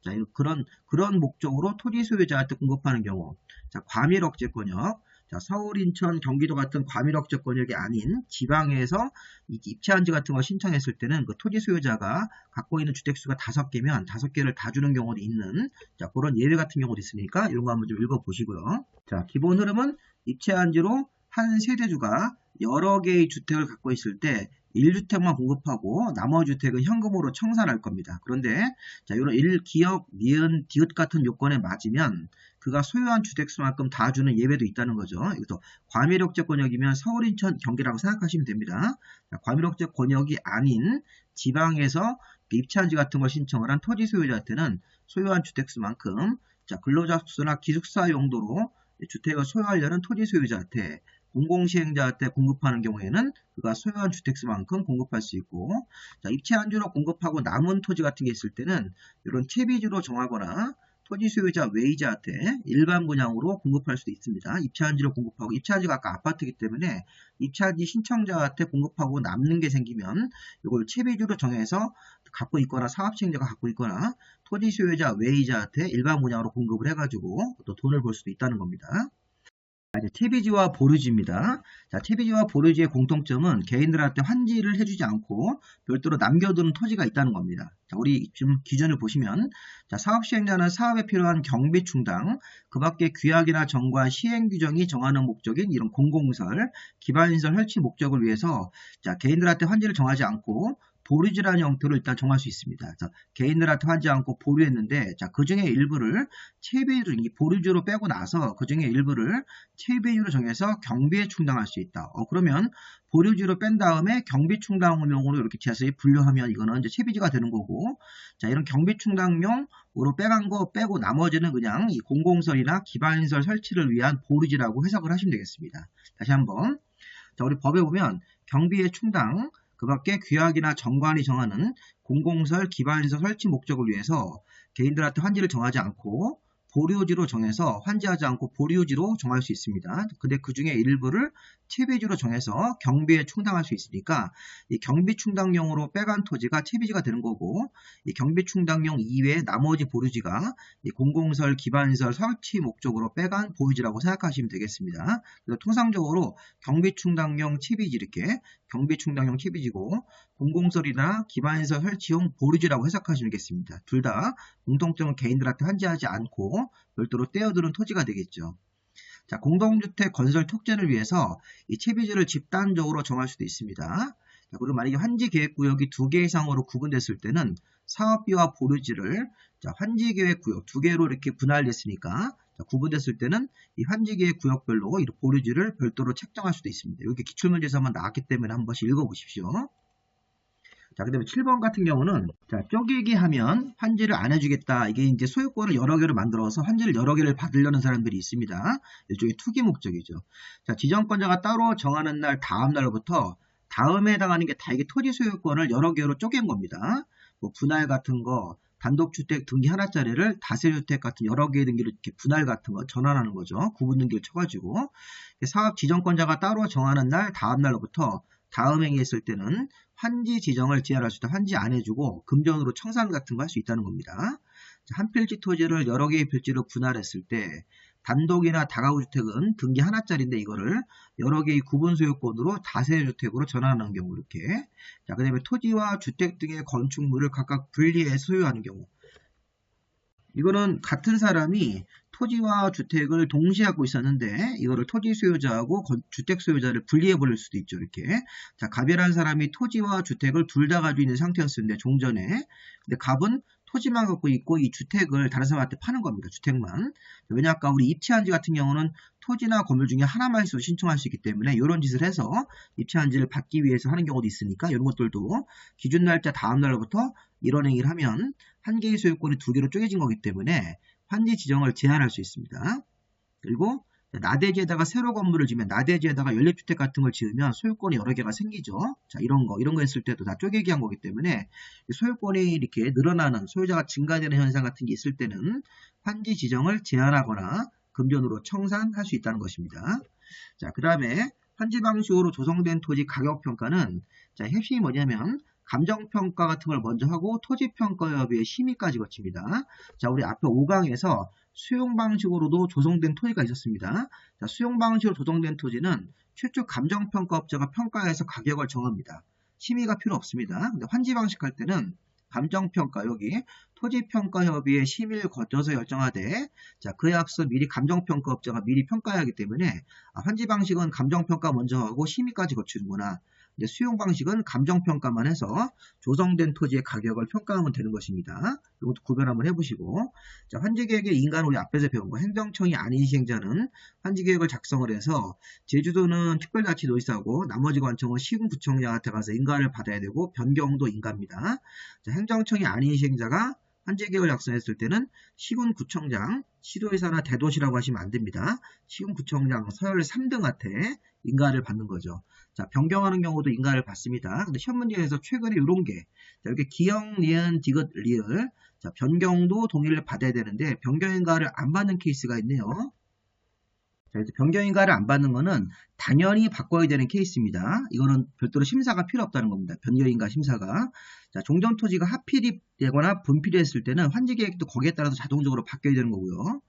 자, 그런 목적으로 토지 소유자한테 공급하는 경우, 자, 과밀 억제 권역, 자, 서울, 인천, 경기도 같은 과밀 억제 권역이 아닌 지방에서 입찰한지 같은 거 신청했을 때는 그 토지 소유자가 갖고 있는 주택수가 5개면 5개를 다 주는 경우도 있는, 자, 그런 예외 같은 경우도 있으니까 이런 거 한번 좀 읽어보시고요. 자, 기본 흐름은 입찰한지로 한 세대주가 여러 개의 주택을 갖고 있을 때 1주택만 공급하고 나머지 주택은 현금으로 청산할 겁니다. 그런데 자, 이런 기역, 니은, 디귿 같은 요건에 맞으면 그가 소유한 주택수만큼 다 주는 예외도 있다는 거죠. 이것도 과밀억제 권역이면 서울, 인천, 경기라고 생각하시면 됩니다. 과밀억제 권역이 아닌 지방에서 입찰한지 같은 걸 신청을 한 토지 소유자한테는 소유한 주택수만큼, 자, 근로자 숙소나 기숙사 용도로 주택을 소유하려는 토지 소유자한테, 공공시행자한테 공급하는 경우에는 그가 소유한 주택수만큼 공급할 수 있고, 자, 입찰한지로 공급하고 남은 토지 같은 게 있을 때는 이런 채비주로 정하거나 토지 소유자 외이자한테 일반 분양으로 공급할 수도 있습니다. 입찰한지로 공급하고, 입찰한지가 아까 아파트이기 때문에 입찰한지 신청자한테 공급하고 남는 게 생기면 이걸 채비주로 정해서 갖고 있거나 사업시행자가 갖고 있거나 토지 소유자 외이자한테 일반 분양으로 공급을 해가지고 또 돈을 벌 수도 있다는 겁니다. 이제 TBG와 보류지입니다. 자, TBG와 보류지의 공통점은 개인들한테 환지를 해주지 않고 별도로 남겨두는 토지가 있다는 겁니다. 자, 우리 지금 기준을 보시면, 자, 사업 시행자는 사업에 필요한 경비 충당, 그 밖에 규약이나 정관, 시행 규정이 정하는 목적인 이런 공공시설, 기반시설 설치 목적을 위해서, 자, 개인들한테 환지를 정하지 않고 보류지라는 형태로 일단 정할 수 있습니다. 자, 개인들한테 환지 않고 보류했는데, 자, 그 중에 일부를 채비로, 보류지로 빼고 나서 그 중에 일부를 채비로 정해서 경비에 충당할 수 있다. 그러면 보류지로 뺀 다음에 경비 충당용으로 이렇게 자세히 분류하면 이거는 이제 채비지가 되는 거고, 자, 이런 경비 충당용으로 빼간 거 빼고 나머지는 그냥 이 공공시설이나 기반시설 설치를 위한 보류지라고 해석을 하시면 되겠습니다. 다시 한번. 자, 우리 법에 보면 경비의 충당, 그 밖에 규약이나 정관이 정하는 공공시설, 기반시설 설치 목적을 위해서 개인들한테 환지를 정하지 않고 보류지로 정해서 환지하지 않고 보류지로 정할 수 있습니다. 근데 그 중에 일부를 채비지로 정해서 경비에 충당할 수 있으니까 이 경비 충당용으로 빼간 토지가 채비지가 되는 거고, 이 경비 충당용 이외에 나머지 보류지가 이 공공시설, 기반시설 설치 목적으로 빼간 보유지라고 생각하시면 되겠습니다. 그래서 통상적으로 경비 충당용 채비지 이렇게 경비 충당용 채비지고 공공시설이나 기반시설 설치용 보류지라고 해석하시면 되겠습니다. 둘 다 공통점은 개인들한테 환지하지 않고 별도로 떼어두는 토지가 되겠죠. 자, 공동주택 건설 촉진을 위해서 이 채비지를 집단적으로 정할 수도 있습니다. 자, 그리고 만약에 환지계획구역이 2개 이상으로 구분됐을 때는 사업비와 보류지를, 자, 환지계획구역 2개로 이렇게 분할됐으니까, 자, 구분됐을 때는 이 환지계획구역별로 이 보류지를 별도로 책정할 수도 있습니다. 여기 기출문제에서만 나왔기 때문에 한 번씩 읽어보십시오. 자, 그 다음에 7번 같은 경우는, 자, 쪼개기 하면 환지를 안 해주겠다. 이게 이제 소유권을 여러 개로 만들어서 환지를 여러 개를 받으려는 사람들이 있습니다. 일종의 투기 목적이죠. 자, 지정권자가 따로 정하는 날 다음 날로부터 다음에 해당하는 게 다 이게 토지 소유권을 여러 개로 쪼갠 겁니다. 뭐 분할 같은 거, 단독주택 등기 하나짜리를 다세주택 같은 여러 개의 등기로 이렇게 분할 같은 거 전환하는 거죠. 구분 등기를 쳐가지고. 사업 지정권자가 따로 정하는 날 다음 날로부터 다음 행위했을 때는 환지 지정을 제한할 수 있다. 환지 안 해주고 금전으로 청산 같은 거 할 수 있다는 겁니다. 한 필지 토지를 여러 개의 필지로 분할했을 때 단독이나 다가구주택은 등기 하나짜리인데 이거를 여러 개의 구분 소유권으로 다세주택으로 전환하는 경우 이렇게. 자, 그 다음에 토지와 주택 등의 건축물을 각각 분리해 소유하는 경우. 이거는 같은 사람이 토지와 주택을 동시에 갖고 있었는데 이거를 토지 소유자하고 주택 소유자를 분리해 버릴 수도 있죠. 이렇게. 자, 갑이라는 사람이 토지와 주택을 둘 다 가지고 있는 상태였는데 종전에. 근데 갑은 토지만 갖고 있고 이 주택을 다른 사람한테 파는 겁니다. 주택만. 왜냐 아까 우리 입체한지 같은 경우는 토지나 건물 중에 하나만 있어도 신청할 수 있기 때문에 이런 짓을 해서 입체한지를 받기 위해서 하는 경우도 있으니까 이런 것들도 기준 날짜 다음 날로부터 이런 행위를 하면 한 개의 소유권이 2개로 쪼개진 거기 때문에 환지 지정을 제한할 수 있습니다. 그리고 나대지에다가 새로 건물을 지으면 나대지에다가 연립주택 같은 걸 지으면 소유권이 여러 개가 생기죠. 자, 이런 거 했을 때도 다 쪼개기 한 거기 때문에 소유권이 이렇게 늘어나는 소유자가 증가되는 현상 같은 게 있을 때는 환지 지정을 제한하거나 금전으로 청산할 수 있다는 것입니다. 자, 그 다음에 환지 방식으로 조성된 토지 가격 평가는, 자, 핵심이 뭐냐면 감정평가 같은 걸 먼저 하고 토지평가협의회 심의까지 거칩니다. 자, 우리 앞에 5강에서 수용방식으로도 조성된 토지가 있었습니다. 자, 수용방식으로 조성된 토지는 최초 감정평가업자가 평가해서 가격을 정합니다. 심의가 필요 없습니다. 근데 환지방식 할 때는 감정평가, 여기 토지평가협의회 심의를 거쳐서 결정하되, 자, 그에 앞서 미리 감정평가업자가 미리 평가해야 하기 때문에 환지방식은 감정평가 먼저 하고 심의까지 거치는구나. 이제 수용 방식은 감정평가만 해서 조성된 토지의 가격을 평가하면 되는 것입니다. 이것도 구별 한번 해보시고. 자, 환지계획의 인가는 우리 앞에서 배운 거. 행정청이 아닌 시행자는 환지계획을 작성을 해서 제주도는 특별자치도지사고 나머지 관청은 시군구청장한테 가서 인가를 받아야 되고 변경도 인가입니다. 자, 행정청이 아닌 시행자가 환지계획을 작성했을 때는 시군구청장, 시도지사나 대도시라고 하시면 안 됩니다. 시군구청장 서열 3등한테 인가를 받는 거죠. 자, 변경하는 경우도 인가를 받습니다. 근데 시험 문제에서 최근에 이런 게, 자, 이렇게 기역, 니은, 디귿, 리을, 자, 변경도 동의를 받아야 되는데 변경 인가를 안 받는 케이스가 있네요. 자, 그래서 변경 인가를 안 받는 거는 당연히 바꿔야 되는 케이스입니다. 이거는 별도로 심사가 필요 없다는 겁니다. 변경 인가 심사가. 자, 종전 토지가 하필이 되거나 분필이 했을 때는 환지 계획도 거기에 따라서 자동적으로 바뀌어야 되는 거고요.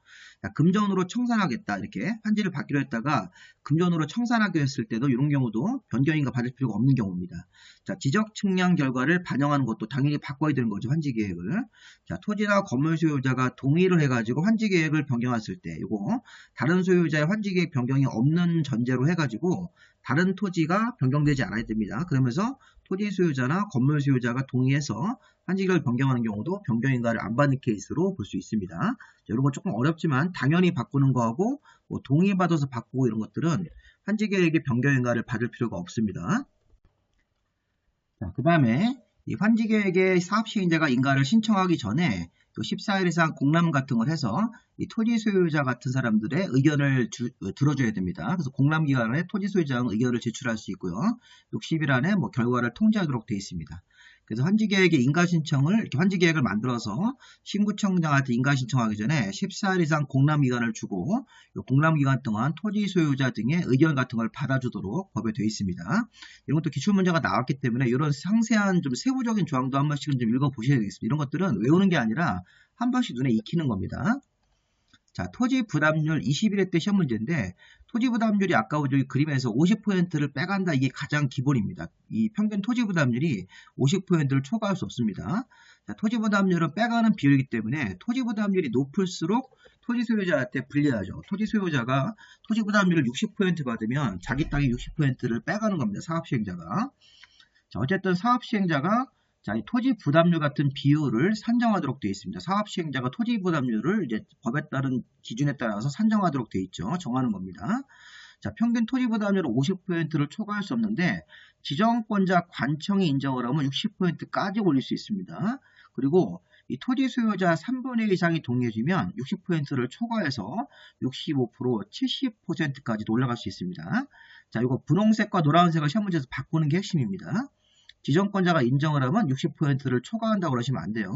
금전으로 청산하겠다 이렇게 환지를 받기로 했다가 금전으로 청산하기로 했을 때도 이런 경우도 변경인가 받을 필요가 없는 경우입니다. 자, 지적 측량 결과를 반영하는 것도 당연히 바꿔야 되는 거죠. 환지 계획을. 자, 토지나 건물 소유자가 동의를 해가지고 환지 계획을 변경했을 때 이거 다른 소유자의 환지 계획 변경이 없는 전제로 해가지고 다른 토지가 변경되지 않아야 됩니다. 그러면서 토지 소유자나 건물 소유자가 동의해서 환지계획을 변경하는 경우도 변경인가를 안 받는 케이스로 볼 수 있습니다. 자, 이런 거 조금 어렵지만 당연히 바꾸는 거하고 뭐 동의받아서 바꾸고 이런 것들은 환지계획의 변경인가를 받을 필요가 없습니다. 자, 그 다음에 이 환지계획의 사업시행자가 인가를 신청하기 전에 14일 이상 공람 같은 걸 해서 이 토지 소유자 같은 사람들의 의견을 들어줘야 됩니다. 그래서 공람 기간에 토지 소유자는 의견을 제출할 수 있고요. 60일 안에 뭐 결과를 통지하도록 되어 있습니다. 그래서 환지계획의 인가신청을 이렇게 환지계획을 만들어서 신구청장한테 인가신청하기 전에 14일 이상 공람기간을 주고 공람기간 동안 토지 소유자 등의 의견 같은 걸 받아주도록 법에 되어 있습니다. 이런 것도 기출문제가 나왔기 때문에 이런 상세한 좀 세부적인 조항도 한 번씩은 좀 읽어보셔야 되겠습니다. 이런 것들은 외우는 게 아니라 한 번씩 눈에 익히는 겁니다. 자, 토지 부담률 21회 때 시험 문제인데 토지 부담률이 아까 저기 그림에서 50%를 빼간다. 이게 가장 기본입니다. 이 평균 토지 부담률이 50%를 초과할 수 없습니다. 자, 토지 부담률을 빼가는 비율이기 때문에 토지 부담률이 높을수록 토지 소유자한테 불리하죠. 토지 소유자가 토지 부담률을 60% 받으면 자기 땅의 60%를 빼가는 겁니다. 사업시행자가. 자, 어쨌든 사업시행자가 자, 이 토지 부담률 같은 비율을 산정하도록 되어 있습니다. 사업시행자가 토지 부담률을 이제 법에 따른 기준에 따라서 산정하도록 되어 있죠. 정하는 겁니다. 자, 평균 토지 부담률은 50%를 초과할 수 없는데 지정권자 관청이 인정을 하면 60%까지 올릴 수 있습니다. 그리고 이 토지 소유자 3분의 1 이상이 동의해주면 60%를 초과해서 65%, 70%까지 올라갈 수 있습니다. 자, 이거 분홍색과 노란색을 시험 문제에서 바꾸는 게 핵심입니다. 지정권자가 인정을 하면 60%를 초과한다고 그러시면 안 돼요.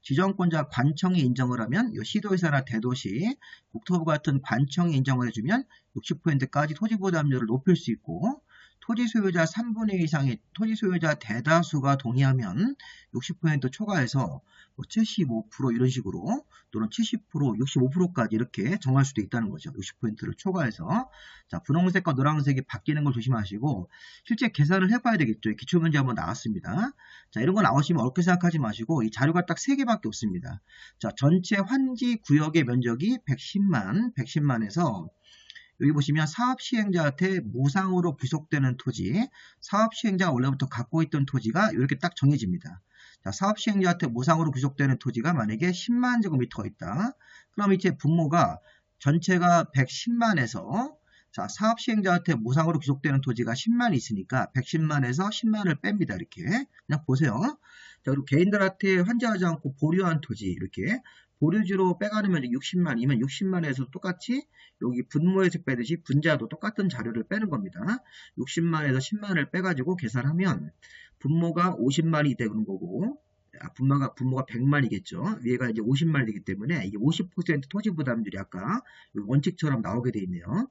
지정권자 관청이 인정을 하면 시도의사나 대도시, 국토부 같은 관청이 인정을 해주면 60%까지 토지 부담률을 높일 수 있고 토지 소유자 3분의 1 이상의 토지 소유자 대다수가 동의하면 60% 초과해서 75% 이런 식으로 또는 70%, 65%까지 이렇게 정할 수도 있다는 거죠. 60%를 초과해서. 자, 분홍색과 노란색이 바뀌는 걸 조심하시고 실제 계산을 해봐야 되겠죠. 기출문제 한번 나왔습니다. 자, 이런 거 나오시면 어렵게 생각하지 마시고 이 자료가 딱 3개밖에 없습니다. 자, 전체 환지 구역의 면적이 110만에서 여기 보시면 사업시행자한테 무상으로 부속되는 토지, 사업시행자가 원래부터 갖고 있던 토지가 이렇게 딱 정해집니다. 자, 사업시행자한테 무상으로 부속되는 토지가 만약에 10만 제곱미터가 있다. 그럼 이제 분모가 전체가 110만에서 자, 사업시행자한테 무상으로 부속되는 토지가 10만이 있으니까 110만에서 10만을 뺍니다. 이렇게 그냥 보세요. 자, 그리고 개인들한테 환지하지 않고 보류한 토지 이렇게 보류지로 빼가는 면적 60만이면 60만에서 똑같이 여기 분모에서 빼듯이 분자도 똑같은 자료를 빼는 겁니다. 60만에서 10만을 빼가지고 계산하면 분모가 50만이 되는 거고 분모가 100만이겠죠. 위에가 이제 50만이 되기 때문에 이게 50% 토지 부담률이 아까 원칙처럼 나오게 돼 있네요.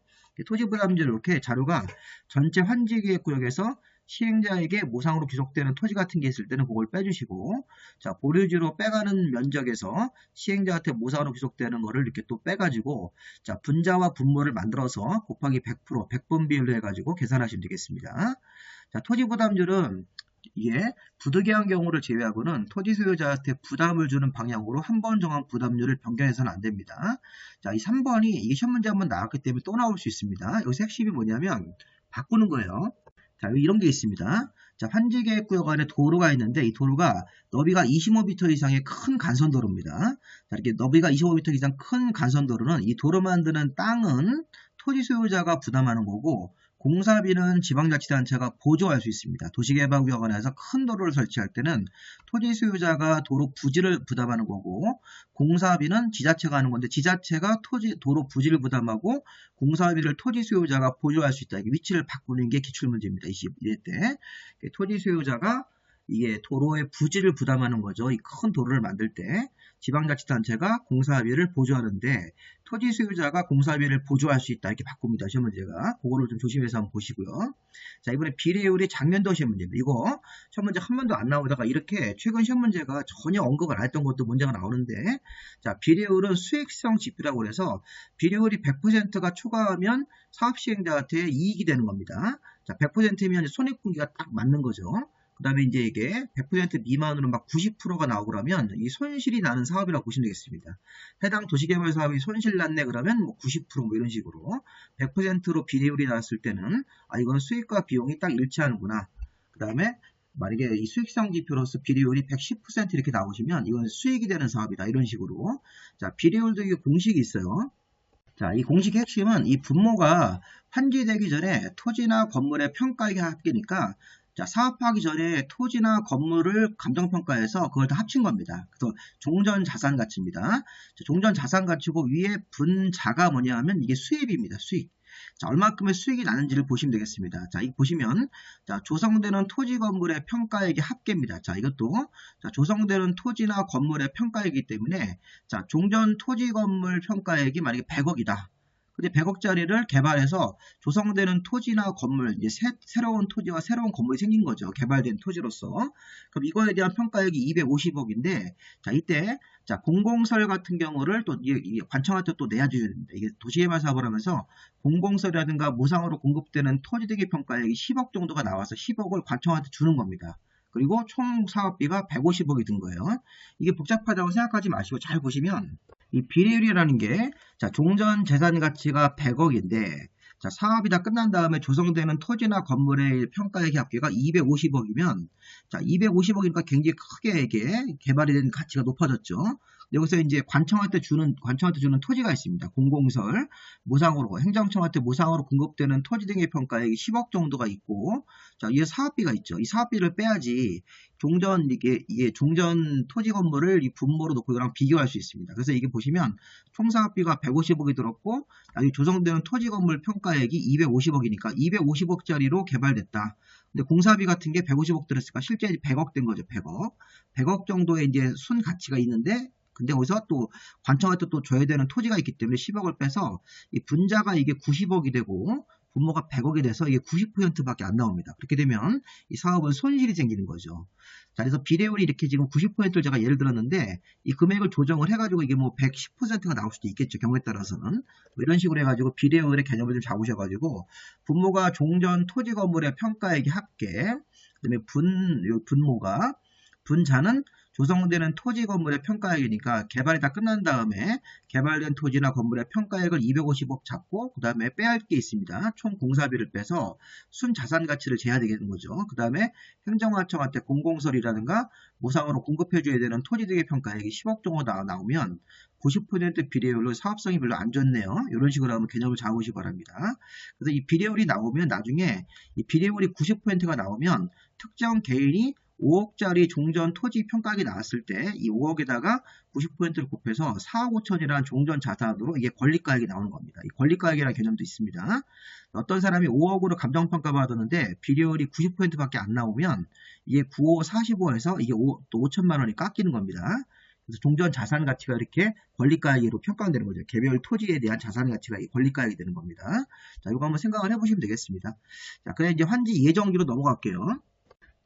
토지 부담률 이렇게 자료가 전체 환지계획구역에서 시행자에게 무상으로 귀속되는 토지 같은 게 있을 때는 그걸 빼주시고 자, 보류지로 빼가는 면적에서 시행자한테 무상으로 귀속되는 거를 이렇게 또 빼가지고 자, 분자와 분모를 만들어서 곱하기 100%, 100분 비율로 해가지고 계산하시면 되겠습니다. 자, 토지 부담률은 이게 부득이한 경우를 제외하고는 토지 소유자한테 부담을 주는 방향으로 한 번 정한 부담률을 변경해서는 안 됩니다. 자, 이 3번이 이게 시험 문제 한번 나왔기 때문에 또 나올 수 있습니다. 여기서 핵심이 뭐냐면 바꾸는 거예요. 자, 이런 게 있습니다. 자, 환지계획구역 안에 도로가 있는데 이 도로가 너비가 25m 이상의 큰 간선도로입니다. 자, 이렇게 너비가 25m 이상 큰 간선도로는 이 도로 만드는 땅은 토지 소유자가 부담하는 거고 공사비는 지방자치단체가 보조할 수 있습니다. 도시개발구역 안에서 큰 도로를 설치할 때는 토지 소유자가 도로 부지를 부담하는 거고 공사비는 지자체가 하는 건데 지자체가 도로 부지를 부담하고 공사비를 토지 소유자가 보조할 수 있다. 위치를 바꾸는 게 기출문제입니다. 21회 때. 토지 소유자가 이게 도로의 부지를 부담하는 거죠. 이 큰 도로를 만들 때 지방자치단체가 공사비를 보조하는데 토지 소유자가 공사비를 보조할 수 있다 이렇게 바꿉니다. 시험 문제가 그거를 좀 조심해서 한번 보시고요. 자, 이번에 비례율이 작년도 시험 문제입니다. 이거 시험 문제 한 번도 안 나오다가 이렇게 최근 시험 문제가 전혀 언급을 안 했던 것도 문제가 나오는데, 자, 비례율은 수익성 지표라고 해서 비례율이 100%가 초과하면 사업 시행자한테 이익이 되는 겁니다. 자, 100%면 손익분기가 딱 맞는 거죠. 그 다음에 이제 이게 100% 미만으로 막 90%가 나오고 그러면 이 손실이 나는 사업이라고 보시면 되겠습니다. 해당 도시개발 사업이 손실 났네 그러면 뭐 90% 이런 식으로 100%로 비례율이 나왔을 때는 아, 이건 수익과 비용이 딱 일치하는구나. 그 다음에 만약에 이 수익성 지표로서 비례율이 110% 이렇게 나오시면 이건 수익이 되는 사업이다. 이런 식으로. 자, 비례율도 이게 공식이 있어요. 자, 이 공식의 핵심은 이 분모가 환지되기 전에 토지나 건물의 평가액의 합계니까, 자, 사업하기 전에 토지나 건물을 감정평가해서 그걸 다 합친 겁니다. 그래서 종전자산가치입니다. 종전자산가치고 위에 분자가 뭐냐 하면 이게 수입입니다. 수익. 자, 얼마큼의 수익이 나는지를 보시면 되겠습니다. 자, 이 보시면, 자, 조성되는 토지 건물의 평가액의 합계입니다. 자, 이것도, 자, 조성되는 토지나 건물의 평가액이기 때문에, 자, 종전 토지 건물 평가액이 만약에 100억이다. 근데 100억짜리를 개발해서 조성되는 토지나 건물, 이제 새로운 토지와 새로운 건물이 생긴 거죠. 개발된 토지로서. 그럼 이거에 대한 평가액이 250억인데, 자, 이때, 자, 공공설 같은 경우를 또, 관청한테 또 내야줘야 됩니다. 이게 도시개발 사업을 하면서 공공설이라든가 무상으로 공급되는 토지대기 평가액이 10억 정도가 나와서 10억을 관청한테 주는 겁니다. 그리고 총 사업비가 150억이 든 거예요. 이게 복잡하다고 생각하지 마시고 잘 보시면, 이 비례율이라는 게, 자, 종전 재산 가치가 100억인데, 자, 사업이 다 끝난 다음에 조성되는 토지나 건물의 평가액의 합계가 250억이면, 자, 250억이니까 굉장히 크게 이게 개발이 된 가치가 높아졌죠. 여기서 이제 관청한테 주는 토지가 있습니다. 공공설, 무상으로, 행정청한테 무상으로 공급되는 토지 등의 평가액이 10억 정도가 있고, 자, 이게 사업비가 있죠. 이 사업비를 빼야지 이게 종전 토지 건물을 이 분모로 놓고 이거랑 비교할 수 있습니다. 그래서 이게 보시면 총 사업비가 150억이 들었고, 이 조성되는 토지 건물 평가액이 250억이니까 250억짜리로 개발됐다. 근데 공사비 같은 게 150억 들었으니까 실제 100억 된 거죠. 100억. 100억 정도의 이제 순 가치가 있는데, 근데 거기서 또 관청한테 또 줘야 되는 토지가 있기 때문에 10억을 빼서 이 분자가 이게 90억이 되고 분모가 100억이 돼서 이게 90%밖에 안 나옵니다. 그렇게 되면 이 사업은 손실이 생기는 거죠. 자, 그래서 비례율이 이렇게 지금 90%를 제가 예를 들었는데 이 금액을 조정을 해가지고 이게 뭐 110%가 나올 수도 있겠죠. 경우에 따라서는. 뭐 이런 식으로 해가지고 비례율의 개념을 좀 잡으셔가지고 분모가 종전 토지 건물의 평가액의 합계, 그다음에 분모가 분자는 조성되는 토지 건물의 평가액이니까 개발이 다 끝난 다음에 개발된 토지나 건물의 평가액을 250억 잡고 그 다음에 빼야 할 게 있습니다. 총 공사비를 빼서 순자산 가치를 재야 되는 거죠. 그 다음에 행정관청한테 공공설이라든가 무상으로 공급해줘야 되는 토지 등의 평가액이 10억 정도 나오면 90% 비례율로 사업성이 별로 안 좋네요. 이런 식으로 하면 개념을 잡으시기 바랍니다. 그래서 이 비례율이 나오면 나중에 이 비례율이 90%가 나오면 특정 개인이 5억짜리 종전 토지 평가액이 나왔을 때 이 5억에다가 90%를 곱해서 4억 5천이라는 종전 자산으로 이게 권리가액이 나오는 겁니다. 이 권리가액이라는 개념도 있습니다. 어떤 사람이 5억으로 감정평가 받았는데 비례율이 90%밖에 안 나오면 이게 95, 45에서 이게 또 5천만 원이 깎이는 겁니다. 그래서 종전 자산 가치가 이렇게 권리가액으로 평가되는 거죠. 개별 토지에 대한 자산 가치가 이 권리가액이 되는 겁니다. 자, 이거 한번 생각을 해보시면 되겠습니다. 자, 그래 이제 환지 예정지로 넘어갈게요.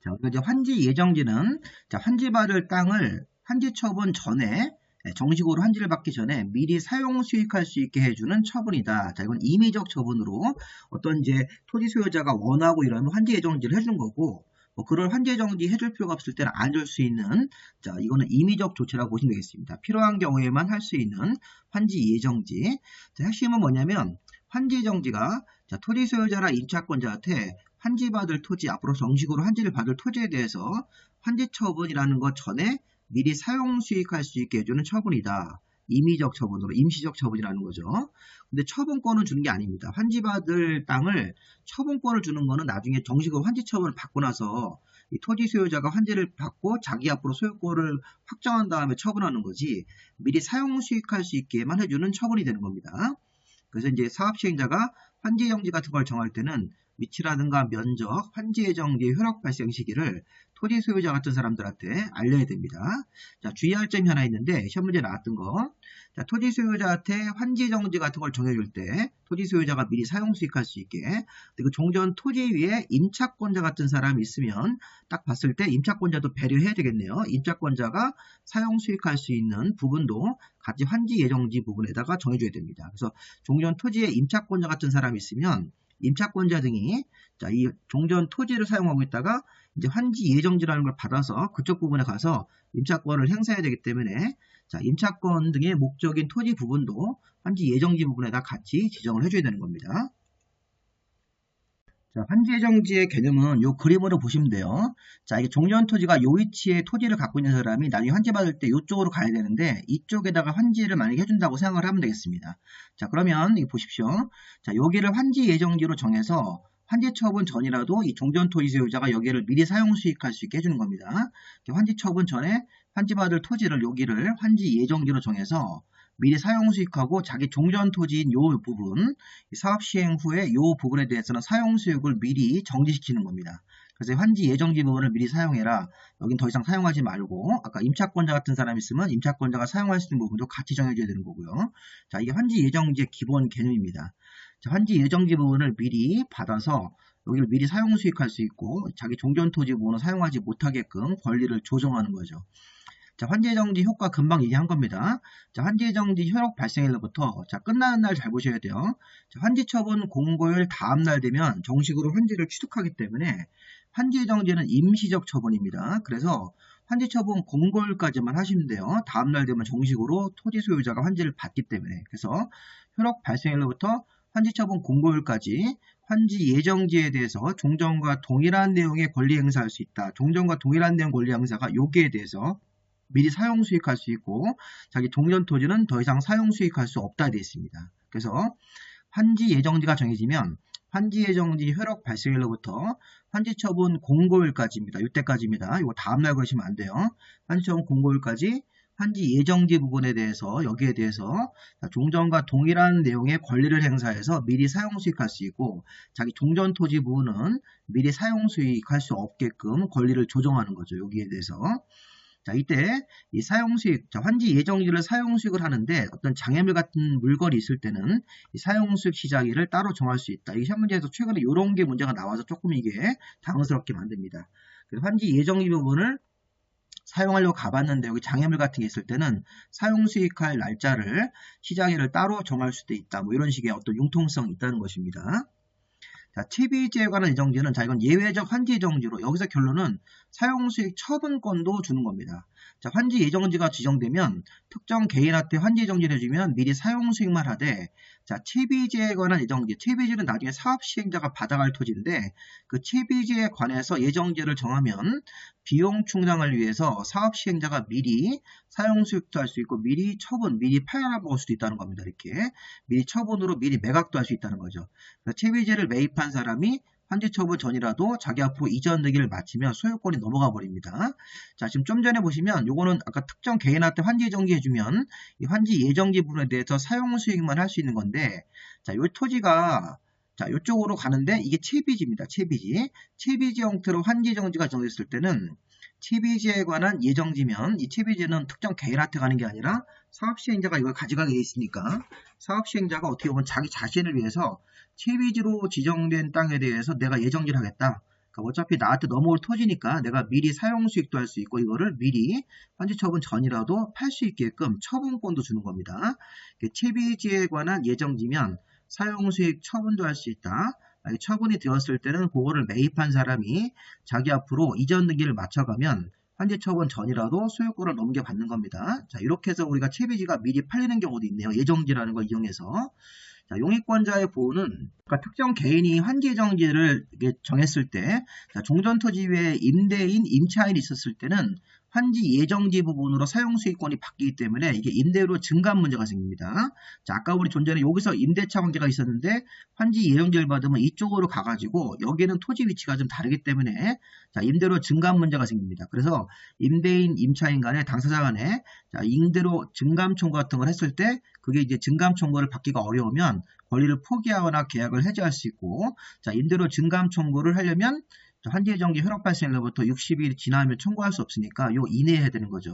자, 이제 환지 예정지는, 자, 환지받을 땅을 환지 처분 전에, 정식으로 환지를 받기 전에 미리 사용 수익할 수 있게 해주는 처분이다. 자, 이건 임의적 처분으로 어떤 이제 토지 소유자가 원하고 이러면 환지 예정지를 해주는 거고, 뭐 그걸 환지 예정지 해줄 필요가 없을 때는 안 줄 수 있는, 자, 이거는 임의적 조치라고 보시면 되겠습니다. 필요한 경우에만 할 수 있는 환지 예정지. 자, 핵심은 뭐냐면 환지 예정지가, 자, 토지 소유자나 임차권자한테 환지받을 토지, 앞으로 정식으로 환지를 받을 토지에 대해서 환지 처분이라는 것 전에 미리 사용 수익할 수 있게 해주는 처분이다. 임의적 처분으로, 임시적 처분이라는 거죠. 근데 처분권은 주는 게 아닙니다. 환지받을 땅을 처분권을 주는 거는 나중에 정식으로 환지 처분을 받고 나서 이 토지 소유자가 환지를 받고 자기 앞으로 소유권을 확정한 다음에 처분하는 거지, 미리 사용 수익할 수 있게만 해주는 처분이 되는 겁니다. 그래서 이제 사업 시행자가 환지 예정지 같은 걸 정할 때는 위치라든가 면적, 환지 예정지의 효력 발생 시기를 토지 소유자 같은 사람들한테 알려야 됩니다. 자, 주의할 점이 하나 있는데 시험 문제 나왔던 거. 자, 토지 소유자한테 환지 예정지 같은 걸 정해줄 때 토지 소유자가 미리 사용 수익할 수 있게, 그리고 종전 토지 위에 임차권자 같은 사람이 있으면 딱 봤을 때 임차권자도 배려해야 되겠네요. 임차권자가 사용 수익할 수 있는 부분도 같이 환지 예정지 부분에다가 정해줘야 됩니다. 그래서 종전 토지에 임차권자 같은 사람이 있으면 임차권자 등이 자, 이 종전 토지를 사용하고 있다가 이제 환지 예정지라는 걸 받아서 그쪽 부분에 가서 임차권을 행사해야 되기 때문에 자, 임차권 등의 목적인 토지 부분도 환지 예정지 부분에다 같이 지정을 해줘야 되는 겁니다. 자, 환지 예정지의 개념은 이 그림으로 보시면 돼요. 자, 이게 종전 토지가 요 위치에 토지를 갖고 있는 사람이 나중에 환지 받을 때 이쪽으로 가야 되는데 이쪽에다가 환지를 만약에 해준다고 생각을 하면 되겠습니다. 자, 그러면 이거 보십시오. 자, 여기를 환지 예정지로 정해서 환지 처분 전이라도 이 종전 토지 소유자가 여기를 미리 사용 수익할 수 있게 해주는 겁니다. 환지 처분 전에 환지 받을 토지를 여기를 환지 예정지로 정해서 미리 사용 수익하고 자기 종전 토지인 요 부분, 사업 시행 후에 요 부분에 대해서는 사용 수익을 미리 정지시키는 겁니다. 그래서 환지 예정지 부분을 미리 사용해라. 여긴 더 이상 사용하지 말고, 아까 임차권자 같은 사람이 있으면 임차권자가 사용할 수 있는 부분도 같이 정해줘야 되는 거고요. 자, 이게 환지 예정지의 기본 개념입니다. 자, 환지 예정지 부분을 미리 받아서 여기를 미리 사용 수익할 수 있고, 자기 종전 토지 부분을 사용하지 못하게끔 권리를 조정하는 거죠. 자, 환지 예정지 효과 금방 얘기한 겁니다. 자, 환지 예정지 효력 발생일로부터 자, 끝나는 날 잘 보셔야 돼요. 자, 환지 처분 공고일 다음 날 되면 정식으로 환지를 취득하기 때문에 환지 예정지는 임시적 처분입니다. 그래서 환지 처분 공고일까지만 하시면 돼요. 다음 날 되면 정식으로 토지 소유자가 환지를 받기 때문에. 그래서 효력 발생일로부터 환지 처분 공고일까지 환지 예정지에 대해서 종전과 동일한 내용의 권리 행사할 수 있다. 종전과 동일한 내용 권리 행사가 여기에 대해서 미리 사용 수익할 수 있고 자기 종전 토지는 더 이상 사용 수익할 수 없다 되어 있습니다. 그래서 환지 예정지가 정해지면 환지 예정지 효력 발생일로부터 환지 처분 공고일까지입니다. 이때까지입니다. 이거 다음날 그러시면 안 돼요. 환지 처분 공고일까지 환지 예정지 부분에 대해서 여기에 대해서 종전과 동일한 내용의 권리를 행사해서 미리 사용 수익할 수 있고 자기 종전 토지 부분은 미리 사용 수익할 수 없게끔 권리를 조정하는 거죠. 여기에 대해서. 자, 이때 이 사용수익, 자, 환지 예정지를 사용수익을 하는데 어떤 장애물 같은 물건이 있을 때는 이 사용수익 시작일을 따로 정할 수 있다. 이 시험 문제에서 최근에 이런 게 문제가 나와서 조금 이게 당황스럽게 만듭니다. 그래서 환지 예정지 부분을 사용하려고 가봤는데 여기 장애물 같은 게 있을 때는 사용수익할 날짜를 시작일을 따로 정할 수도 있다. 뭐 이런 식의 어떤 융통성이 있다는 것입니다. 자, 채비지에 관한 예정지는 자, 이건 예외적 환지 예정지로 여기서 결론은 사용수익 처분권도 주는 겁니다. 자, 환지 예정지가 지정되면 특정 개인한테 환지 예정지를 해주면 미리 사용수익만 하되 자, 채비지에 관한 예정지, 채비지는 나중에 사업 시행자가 받아갈 토지인데 그 채비지에 관해서 예정지를 정하면 비용 충당을 위해서 사업 시행자가 미리 사용수익도 할 수 있고 미리 처분, 미리 팔아먹을 수도 있다는 겁니다. 이렇게 미리 처분으로 미리 매각도 할 수 있다는 거죠. 채비지를 매입한 사람이 환지 처분 전이라도 자기 앞으로 이전 등기를 마치면 소유권이 넘어가 버립니다. 자, 지금 좀 전에 보시면 요거는 아까 특정 개인한테 환지 예정지 해주면 이 환지 예정지 부분에 대해서 사용 수익만 할 수 있는 건데 자, 요 토지가 자, 요쪽으로 가는데 이게 채비지입니다. 채비지. 채비지 형태로 환지 예정지가 정했을 때는 채비지에 관한 예정지면 이 채비지는 특정 개인한테 가는 게 아니라 사업시행자가 이걸 가져가게 돼 있으니까 사업시행자가 어떻게 보면 자기 자신을 위해서 채비지로 지정된 땅에 대해서 내가 예정지를 하겠다. 그러니까 어차피 나한테 넘어올 토지니까 내가 미리 사용수익도 할 수 있고 이거를 미리 환지처분 전이라도 팔 수 있게끔 처분권도 주는 겁니다. 채비지에 관한 예정지면 사용수익 처분도 할 수 있다. 처분이 되었을 때는 그거를 매입한 사람이 자기 앞으로 이전 등기를 맞춰가면 환지 처분 전이라도 소유권을 넘겨받는 겁니다. 자, 이렇게 해서 우리가 채비지가 미리 팔리는 경우도 있네요. 예정지라는 걸 이용해서. 자, 용익권자의 보호는 그러니까 특정 개인이 환지 예정지를 정했을 때 자, 종전토지 위에 임대인, 임차인이 있었을 때는 환지 예정지 부분으로 사용수익권이 바뀌기 때문에 이게 임대료 증감 문제가 생깁니다. 자, 아까 우리 좀 전에 여기서 임대차 관계가 있었는데 환지 예정지를 받으면 이쪽으로 가가지고 여기는 토지 위치가 좀 다르기 때문에 자, 임대료 증감 문제가 생깁니다. 그래서 임대인, 임차인 간에 당사자 간에 자, 임대료 증감 청구 같은 걸 했을 때 그게 이제 증감 청구를 받기가 어려우면 권리를 포기하거나 계약을 해지할 수 있고 자, 임대료 증감 청구를 하려면 환지 예정지 효력 발생일로부터 60일 지나면 청구할 수 없으니까 요 이내에 해야 되는 거죠.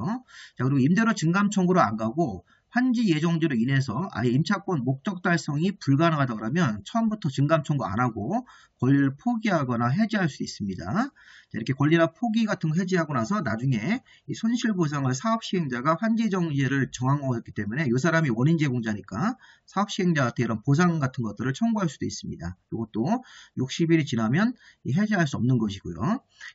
자, 그리고 임대료 증감 청구로 안 가고 환지 예정지로 인해서 아예 임차권 목적 달성이 불가능하다 그러면 처음부터 증감 청구 안 하고 권리를 포기하거나 해지할 수 있습니다. 자, 이렇게 권리나 포기 같은 거 해지하고 나서 나중에 이 손실보상을 사업시행자가 환지 정지를 정한 거기 때문에 이 사람이 원인 제공자니까 사업시행자한테 이런 보상 같은 것들을 청구할 수도 있습니다. 이것도 60일이 지나면 해지할 수 없는 것이고요.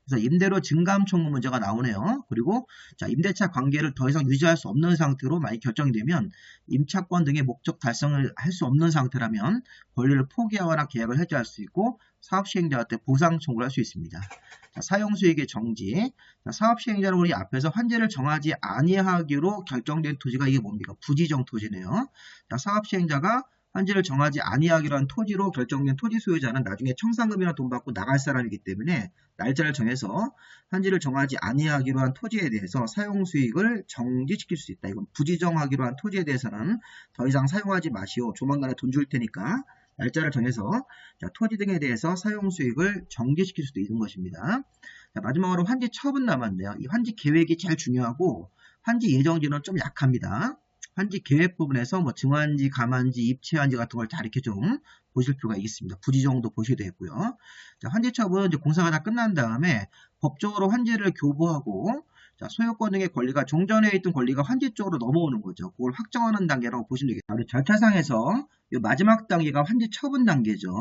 그래서 임대료 증감 청구 문제가 나오네요. 그리고 자, 임대차 관계를 더 이상 유지할 수 없는 상태로 많이 결정이 되면 임차권 등의 목적 달성을 할 수 없는 상태라면 권리를 포기하거나 계약을 해지할 수 있고 사업시행자한테 보상 청구를 할 수 있습니다. 자, 사용수익의 정지. 자, 사업시행자는 우리 앞에서 환지를 정하지 아니하기로 결정된 토지가 이게 뭡니까? 부지정 토지네요. 자, 사업시행자가 환지를 정하지 아니하기로 한 토지로 결정된 토지 소유자는 나중에 청산금이나 돈 받고 나갈 사람이기 때문에 날짜를 정해서 환지를 정하지 아니하기로 한 토지에 대해서 사용수익을 정지시킬 수 있다. 이건 부지정하기로 한 토지에 대해서는 더 이상 사용하지 마시오. 조만간에 돈 줄 테니까 날짜를 정해서 자, 토지 등에 대해서 사용수익을 정지시킬 수도 있는 것입니다. 자, 마지막으로 환지 처분 남았네요. 이 환지 계획이 제일 중요하고 환지 예정지는 좀 약합니다. 환지 계획 부분에서 뭐 증환지, 감환지, 입체환지 같은 걸 다 이렇게 좀 보실 필요가 있겠습니다. 부지정도 보셔야 되겠고요. 자, 환지 처분은 이제 공사가 다 끝난 다음에 법적으로 환지를 교부하고 자, 소유권 등의 권리가 종전에 있던 권리가 환지 쪽으로 넘어오는 거죠. 그걸 확정하는 단계라고 보시면 되겠습니다. 우리 절차상에서 이 마지막 단계가 환지 처분 단계죠.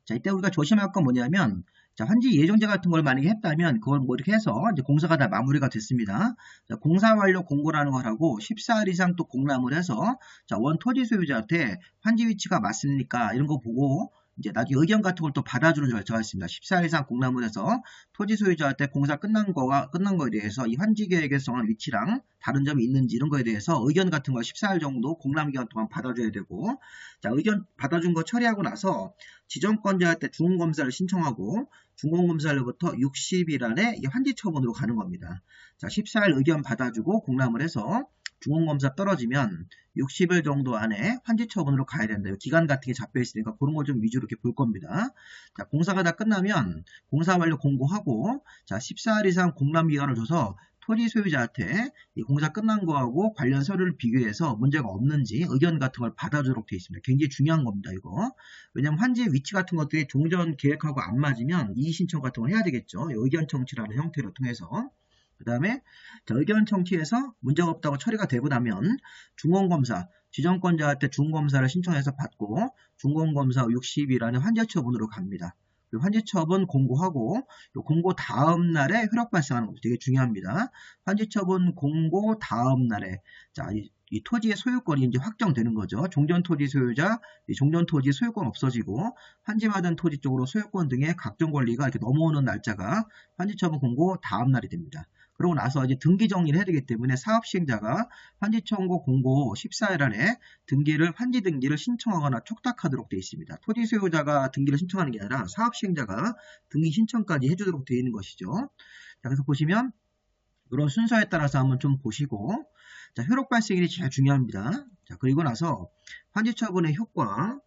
자, 이때 우리가 조심할 건 뭐냐면 자, 환지 예정지 같은 걸 만약에 했다면 그걸 뭐 이렇게 해서 이제 공사가 다 마무리가 됐습니다. 자, 공사 완료 공고라는 걸 하고 14일 이상 또 공람을 해서 자, 원 토지 소유자한테 환지 위치가 맞습니까? 이런 거 보고 이제 나중에 의견 같은 걸 또 받아주는 절차가 있습니다. 14일 이상 공람을 해서 토지 소유자한테 공사 끝난 거에 대해서 이 환지 계획에 정한 위치랑 다른 점이 있는지 이런 거에 대해서 의견 같은 걸 14일 정도 공람 기간 동안 받아줘야 되고 자, 의견 받아준 거 처리하고 나서 지정권자한테 중공검사를 신청하고 중공검사로부터 60일 안에 이 환지 처분으로 가는 겁니다. 자, 14일 의견 받아주고 공람을 해서 중공검사 떨어지면 60일 정도 안에 환지 처분으로 가야 된다. 기간 같은 게 잡혀 있으니까 그런 거 좀 위주로 이렇게 볼 겁니다. 자, 공사가 다 끝나면 공사 완료 공고하고 자, 14일 이상 공람 기간을 줘서 토지 소유자한테 이 공사 끝난 거하고 관련 서류를 비교해서 문제가 없는지 의견 같은 걸 받아주도록 되어 있습니다. 굉장히 중요한 겁니다, 이거. 왜냐면 환지의 위치 같은 것들이 종전 계획하고 안 맞으면 이의 신청 같은 걸 해야 되겠죠. 의견 청취라는 형태로 통해서. 그 다음에 의견 청취에서 문제가 없다고 처리가 되고 나면 중공검사, 지정권자한테 중공검사를 신청해서 받고 중공검사 60일 안에 환지 처분으로 갑니다. 환지 처분 공고하고 공고 다음 날에 효력 발생하는 것도 되게 중요합니다. 환지 처분 공고 다음 날에 자, 이 토지의 소유권이 이제 확정되는 거죠. 종전 토지 소유자, 종전 토지 소유권 없어지고 환지받은 토지 쪽으로 소유권 등의 각종 권리가 이렇게 넘어오는 날짜가 환지 처분 공고 다음 날이 됩니다. 그러고 나서 이제 등기 정리를 해야 되기 때문에 사업시행자가 환지 청구 공고 14일 안에 환지 등기를 신청하거나 촉탁하도록 되어 있습니다. 토지 소유자가 등기를 신청하는 게 아니라 사업시행자가 등기 신청까지 해주도록 되어 있는 것이죠. 자, 그래서 보시면 이런 순서에 따라서 한번 좀 보시고 자, 효력 발생일이 제일 중요합니다. 자, 그리고 나서 환지 처분의 효과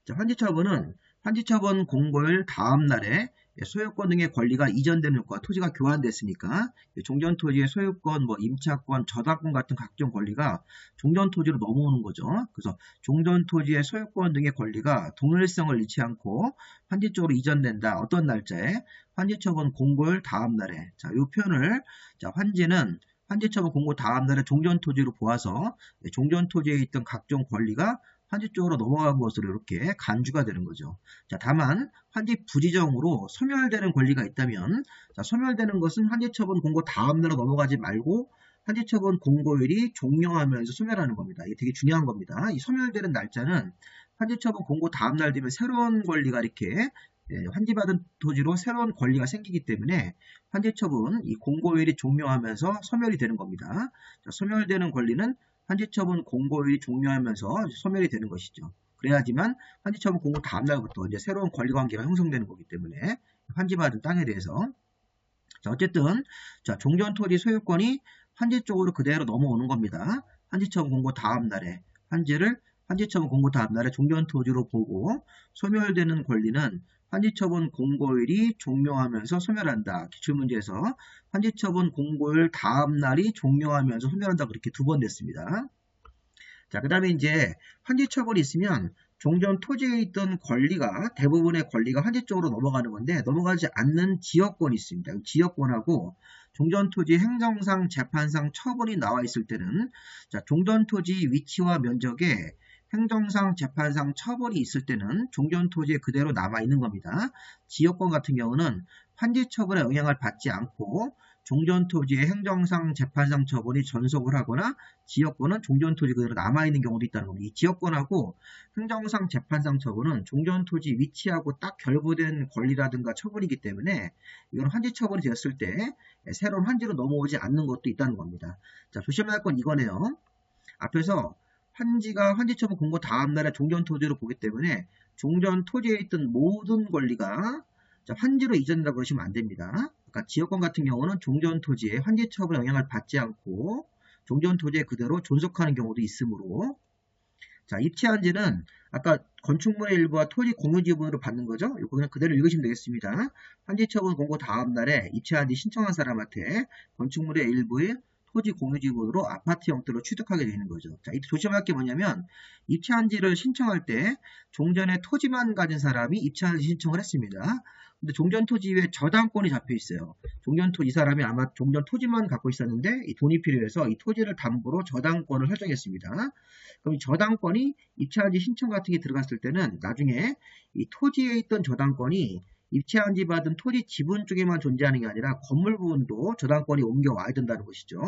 자, 환지 처분 공고일 다음 날에 소유권 등의 권리가 이전되는 효과, 토지가 교환됐으니까 종전 토지의 소유권, 뭐 임차권, 저작권 같은 각종 권리가 종전 토지로 넘어오는 거죠. 그래서 종전 토지의 소유권 등의 권리가 동일성을 잃지 않고 환지 쪽으로 이전된다. 어떤 날짜에? 환지 처분 공고일 다음 날에. 자, 이 표현을 자, 환지는 환지 처분 공고 다음 날에 종전 토지로 보아서 종전 토지에 있던 각종 권리가 환지 쪽으로 넘어간 것으로 이렇게 간주가 되는 거죠. 자, 다만 환지 부지정으로 소멸되는 권리가 있다면 자, 소멸되는 것은 환지 처분 공고 다음 날로 넘어가지 말고 환지 처분 공고일이 종료하면서 소멸하는 겁니다. 이게 되게 중요한 겁니다. 이 소멸되는 날짜는 환지 처분 공고 다음 날 되면 새로운 권리가 이렇게 환지받은 토지로 새로운 권리가 생기기 때문에 환지처분 이 공고일이 종료하면서 소멸이 되는 겁니다. 자, 소멸되는 권리는 환지처분 공고일이 종료하면서 소멸이 되는 것이죠. 그래야지만 환지처분 공고 다음 날부터 이제 새로운 권리관계가 형성되는 거기 때문에 환지받은 땅에 대해서 자, 어쨌든 자, 종전토지 소유권이 환지 쪽으로 그대로 넘어오는 겁니다. 환지처분 공고 다음 날에 환지처분 공고 다음 날에 종전토지로 보고 소멸되는 권리는 환지처분 공고일이 종료하면서 소멸한다. 기출문제에서 환지처분 공고일 다음 날이 종료하면서 소멸한다. 그렇게 두 번 냈습니다. 자, 그 다음에 이제 환지처분이 있으면 종전 토지에 있던 권리가 대부분의 권리가 환지 쪽으로 넘어가는 건데 넘어가지 않는 지역권이 있습니다. 지역권하고 종전토지 행정상 재판상 처분이 나와 있을 때는 자, 종전토지 위치와 면적에 행정상 재판상 처분이 있을 때는 종전토지에 그대로 남아 있는 겁니다. 지역권 같은 경우는 환지 처분에 영향을 받지 않고 종전토지의 행정상 재판상 처분이 전속을 하거나 지역권은 종전토지 그대로 남아있는 경우도 있다는 겁니다. 이 지역권하고 행정상 재판상 처분은 종전토지 위치하고 딱 결부된 권리라든가 처분이기 때문에 이건 환지 처분이 되었을 때 새로운 환지로 넘어오지 않는 것도 있다는 겁니다. 자, 조심해야 할 건 이거네요. 앞에서 환지 처분 공고 다음 날에 종전토지로 보기 때문에 종전토지에 있던 모든 권리가 자, 환지로 이전된다고 그러시면 안 됩니다. 그러니까 지역권 같은 경우는 종전토지에 환지 처분에 영향을 받지 않고 종전토지에 그대로 존속하는 경우도 있으므로 자, 입체한지는 아까 건축물의 일부와 토지 공유 지분으로 받는 거죠. 이거 그냥 그대로 읽으시면 되겠습니다. 환지 처분 공고 다음 날에 입체한지 신청한 사람한테 건축물의 일부의 토지 공유 지분으로 아파트 형태로 취득하게 되는 거죠. 자, 이때 조심할 게 뭐냐면 입체한지를 신청할 때 종전에 토지만 가진 사람이 입체한지 신청을 했습니다. 근데 종전 토지 위에 저당권이 잡혀 있어요. 종전 토지 이 사람이 아마 종전 토지만 갖고 있었는데 이 돈이 필요해서 이 토지를 담보로 저당권을 설정했습니다. 그럼 이 저당권이 입체한지 신청 같은 게 들어갔을 때는 나중에 이 토지에 있던 저당권이 입체한지 받은 토지 지분 쪽에만 존재하는 게 아니라 건물 부분도 저당권이 옮겨와야 된다는 것이죠.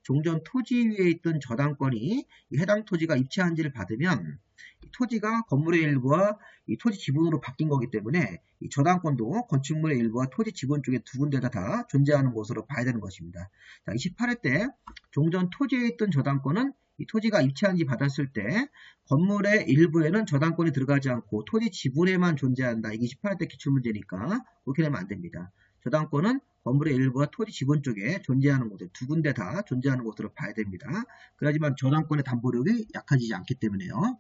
종전 토지 위에 있던 저당권이 해당 토지가 입체한지를 받으면 이 토지가 건물의 일부와 이 토지 지분으로 바뀐 거기 때문에 이 저당권도 건축물의 일부와 토지 지분 쪽에 두 군데가 다 존재하는 것으로 봐야 되는 것입니다. 자, 28회 때 종전 토지에 있던 저당권은 이 토지가 입체한지 받았을 때 건물의 일부에는 저당권이 들어가지 않고 토지 지분에만 존재한다. 이게 28회 때 기출문제니까 그렇게 되면 안 됩니다. 저당권은 건물의 일부와 토지 지분 쪽에 존재하는 곳에 두 군데 다 존재하는 것으로 봐야 됩니다. 그렇지만 저당권의 담보력이 약해지지 않기 때문에요.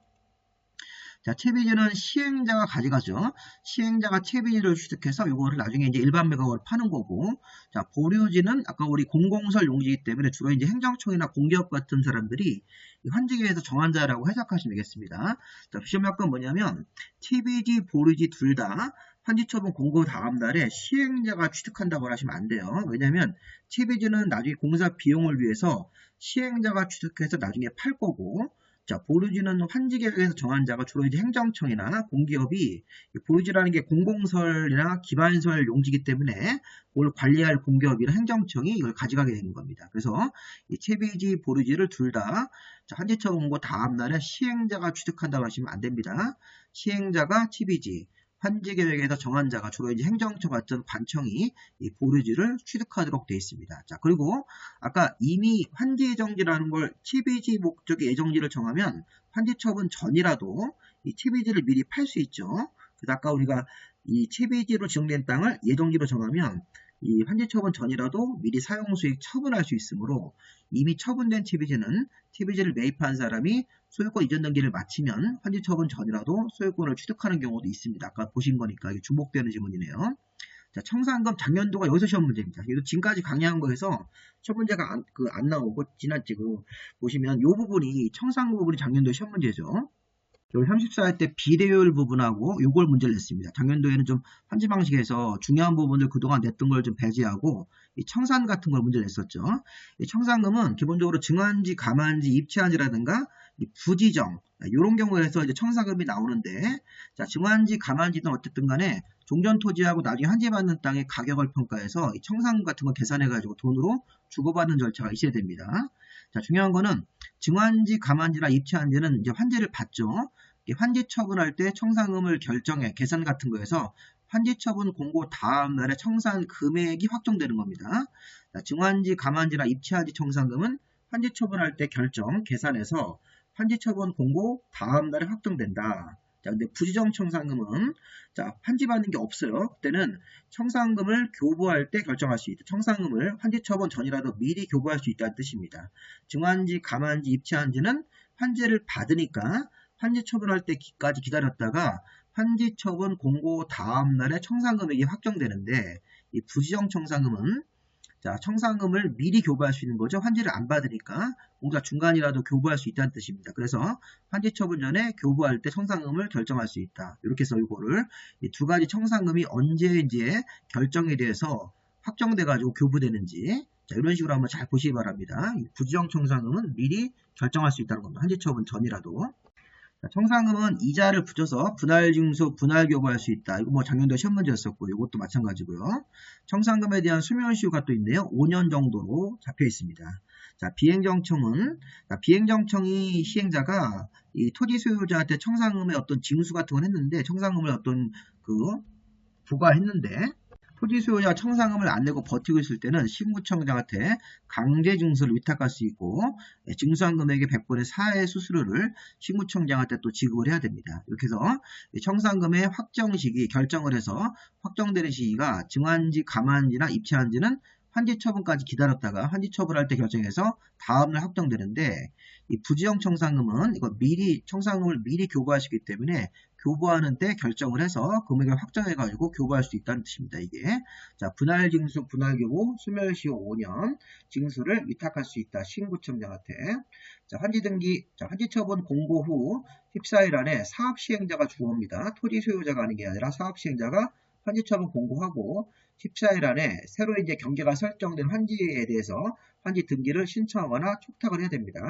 자, 채비지는 시행자가 가져가죠. 시행자가 채비지를 취득해서 이거를 나중에 이제 일반 매각으로 파는 거고, 자, 보류지는 아까 우리 공공설 용지이기 때문에 주로 이제 행정청이나 공기업 같은 사람들이 환지기에서 정한자라고 해석하시면 되겠습니다. 자, 시험할 건 뭐냐면 채비지, 보류지 둘 다 환지처분 공고 다음 날에 시행자가 취득한다고 하시면 안 돼요. 왜냐하면 채비지는 나중에 공사 비용을 위해서 시행자가 취득해서 나중에 팔 거고, 자, 보류지는 환지계획에서 정한 자가 주로 이제 행정청이나 공기업이 보류지라는 게 공공설이나 기반설 용지이기 때문에 그걸 관리할 공기업이나 행정청이 이걸 가져가게 되는 겁니다. 그래서 이 채비지, 보류지를 둘 다 환지처분 공고 다음 날에 시행자가 취득한다고 하시면 안 됩니다. 시행자가 채비지, 환지계획에서 정한 자가 주로 이제 행정청 같은 관청이 이 보류지를 취득하도록 되어 있습니다. 자, 그리고 아까 이미 환지 예정지라는 걸 채비지 목적의 예정지를 정하면 환지 처분 전이라도 이 채비지를 미리 팔 수 있죠. 그래서 아까 우리가 이 채비지로 지정된 땅을 예정지로 정하면 이 환지 처분 전이라도 미리 사용수익 처분할 수 있으므로 이미 처분된 채비지를 매입한 사람이 소유권 이전 등기를 마치면 환지 처분 전이라도 소유권을 취득하는 경우도 있습니다. 아까 보신 거니까 이게 주목되는 지문이네요. 자, 청산금 작년도가 여기서 시험 문제입니다. 이거 지금까지 강의한 거에서 시험 문제가 안 나오고 보시면 이 부분이 청산금 부분이 작년도 시험 문제죠. 여기 34회 때 비례율 부분하고 요걸 문제를 냈습니다. 작년도에는 좀 환지 방식에서 중요한 부분들 그동안 냈던 걸 좀 배제하고 이 청산 같은 걸 문제를 냈었죠. 이 청산금은 기본적으로 증환지, 감환지, 입체한지라든가 이 부지정 이런 경우에서 이제 청산금이 나오는데 자, 증환지, 감환지는 어쨌든 간에 종전 토지하고 나중에 환지받는 땅의 가격을 평가해서 이 청산금 같은 거 계산해 가지고 돈으로 주고받는 절차가 있어야 됩니다. 자, 중요한 거는 증환지, 감환지나 입체한지는 이제 환지를 받죠. 환지 처분할 때 청산금을 결정해 계산 같은 거에서 환지 처분 공고 다음 날에 청산 금액이 확정되는 겁니다. 자, 증환지, 감환지나 입찰지 청산금은 환지 처분할 때 결정, 계산해서 환지 처분 공고 다음 날에 확정된다. 자, 근데 부지정 청산금은 자, 환지 받는 게 없어요. 그때는 청산금을 교부할 때 결정할 수 있다. 청산금을 환지 처분 전이라도 미리 교부할 수 있다는 뜻입니다. 증환지, 감환지, 입찰지는 환지를 받으니까 환지 처분할 때까지 기다렸다가 환지 처분 공고 다음 날에 청산금액이 확정되는데 이 부지정 청산금은 자, 청산금을 미리 교부할 수 있는 거죠. 환지를 안 받으니까 공사 중간이라도 교부할 수 있다는 뜻입니다. 그래서 환지 처분 전에 교부할 때 청산금을 결정할 수 있다. 이렇게 해서 이거를 이 두 가지 청산금이 언제 이제 결정이 돼서 확정돼 가지고 교부되는지 자, 이런 식으로 한번 잘 보시기 바랍니다. 이 부지정 청산금은 미리 결정할 수 있다는 겁니다. 환지 처분 전이라도. 청산금은 이자를 붙여서 분할징수, 분할교부할 수 있다. 이거 뭐 작년도 시험 문제였었고 이것도 마찬가지고요. 청산금에 대한 수명시효가 또 있네요. 5년 정도로 잡혀 있습니다. 자, 비행정청은 비행정청이 시행자가 이 토지 소유자한테 청산금의 어떤 징수 같은 걸 했는데 청산금을 어떤 부과했는데 토지 소유자가 청산금을 안 내고 버티고 있을 때는 신구청장한테 강제 징수를 위탁할 수 있고 징수한 금액의 100분의 4의 수수료를 신구청장한테 또 지급을 해야 됩니다. 이렇게 해서 청산금의 확정 시기 결정을 해서 확정되는 시기가 증환지, 감환지나 입찰한지는 환지 처분까지 기다렸다가 환지 처분할 때 결정해서 다음날 확정되는데 이 부지정 청산금은 이거 청산금을 미리 교부할 수 있기 때문에 교부하는 때 결정을 해서 금액을 확정해 가지고 교부할 수 있다는 뜻입니다. 이게 자, 분할징수, 분할교부, 소멸시효 5년 징수를 위탁할 수 있다. 신구청장한테. 자, 환지등기, 자, 환지처분 공고 후 14일 안에 사업시행자가 주어옵니다. 토지 소유자가 하는 게 아니라 사업시행자가 환지처분 공고하고 14일 안에 새로 이제 경계가 설정된 환지에 대해서 환지 등기를 신청하거나 촉탁을 해야 됩니다.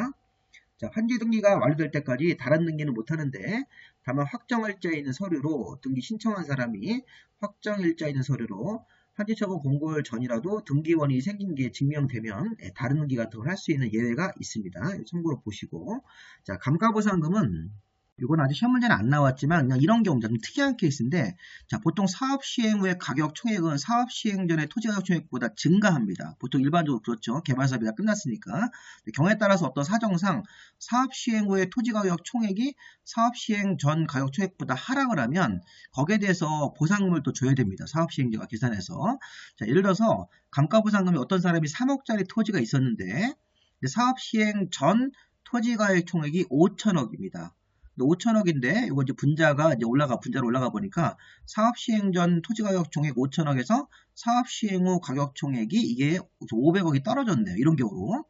자, 환지 등기가 완료될 때까지 다른 등기는 못하는데 다만 확정일자에 있는 서류로 등기 신청한 사람이 확정일자에 있는 서류로 환지처분 공고일 전이라도 등기원이 생긴 게 증명되면 다른 등기 같은 걸 할 수 있는 예외가 있습니다. 참고로 보시고 자, 감가보상금은 이건 아직 시험 문제는 안 나왔지만 그냥 이런 경우입니다. 좀 특이한 케이스인데 자, 보통 사업 시행 후의 가격 총액은 사업 시행 전에 토지 가격 총액보다 증가합니다. 보통 일반적으로 그렇죠. 개발 사업이 다 끝났으니까. 경우에 따라서 어떤 사정상 사업 시행 후의 토지 가격 총액이 사업 시행 전 가격 총액보다 하락을 하면 거기에 대해서 보상금을 또 줘야 됩니다. 사업 시행자가 계산해서. 자, 예를 들어서 감가보상금이 어떤 사람이 3억짜리 토지가 있었는데 사업 시행 전 토지 가격 총액이 5천억입니다. 5천억인데 이거 이제 분자로 올라가 보니까 사업 시행 전 토지 가격 총액 5천억에서 사업 시행 후 가격 총액이 이게 500억이 떨어졌네요. 이런 경우로.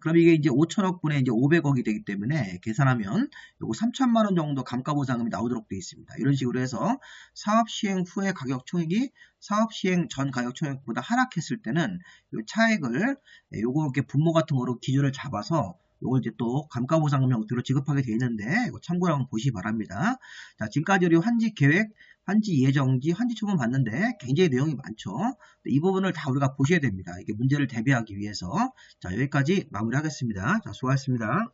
그럼 이게 이제 5천억 분의 이제 500억이 되기 때문에 계산하면 요거 3천만 원 정도 감가보상금이 나오도록 되어 있습니다. 이런 식으로 해서 사업 시행 후의 가격 총액이 사업 시행 전 가격 총액보다 하락했을 때는 요 차액을 요거 이렇게 분모 같은 거로 기준을 잡아서 요걸 이제 또 감가보상금 형태로 지급하게 되어 있는데 이거 참고로 한번 보시기 바랍니다. 자, 지금까지 우리 환지 계획, 환지 예정지, 환지 처분 봤는데 굉장히 내용이 많죠. 이 부분을 다 우리가 보셔야 됩니다. 이게 문제를 대비하기 위해서. 자, 여기까지 마무리하겠습니다. 자, 수고하셨습니다.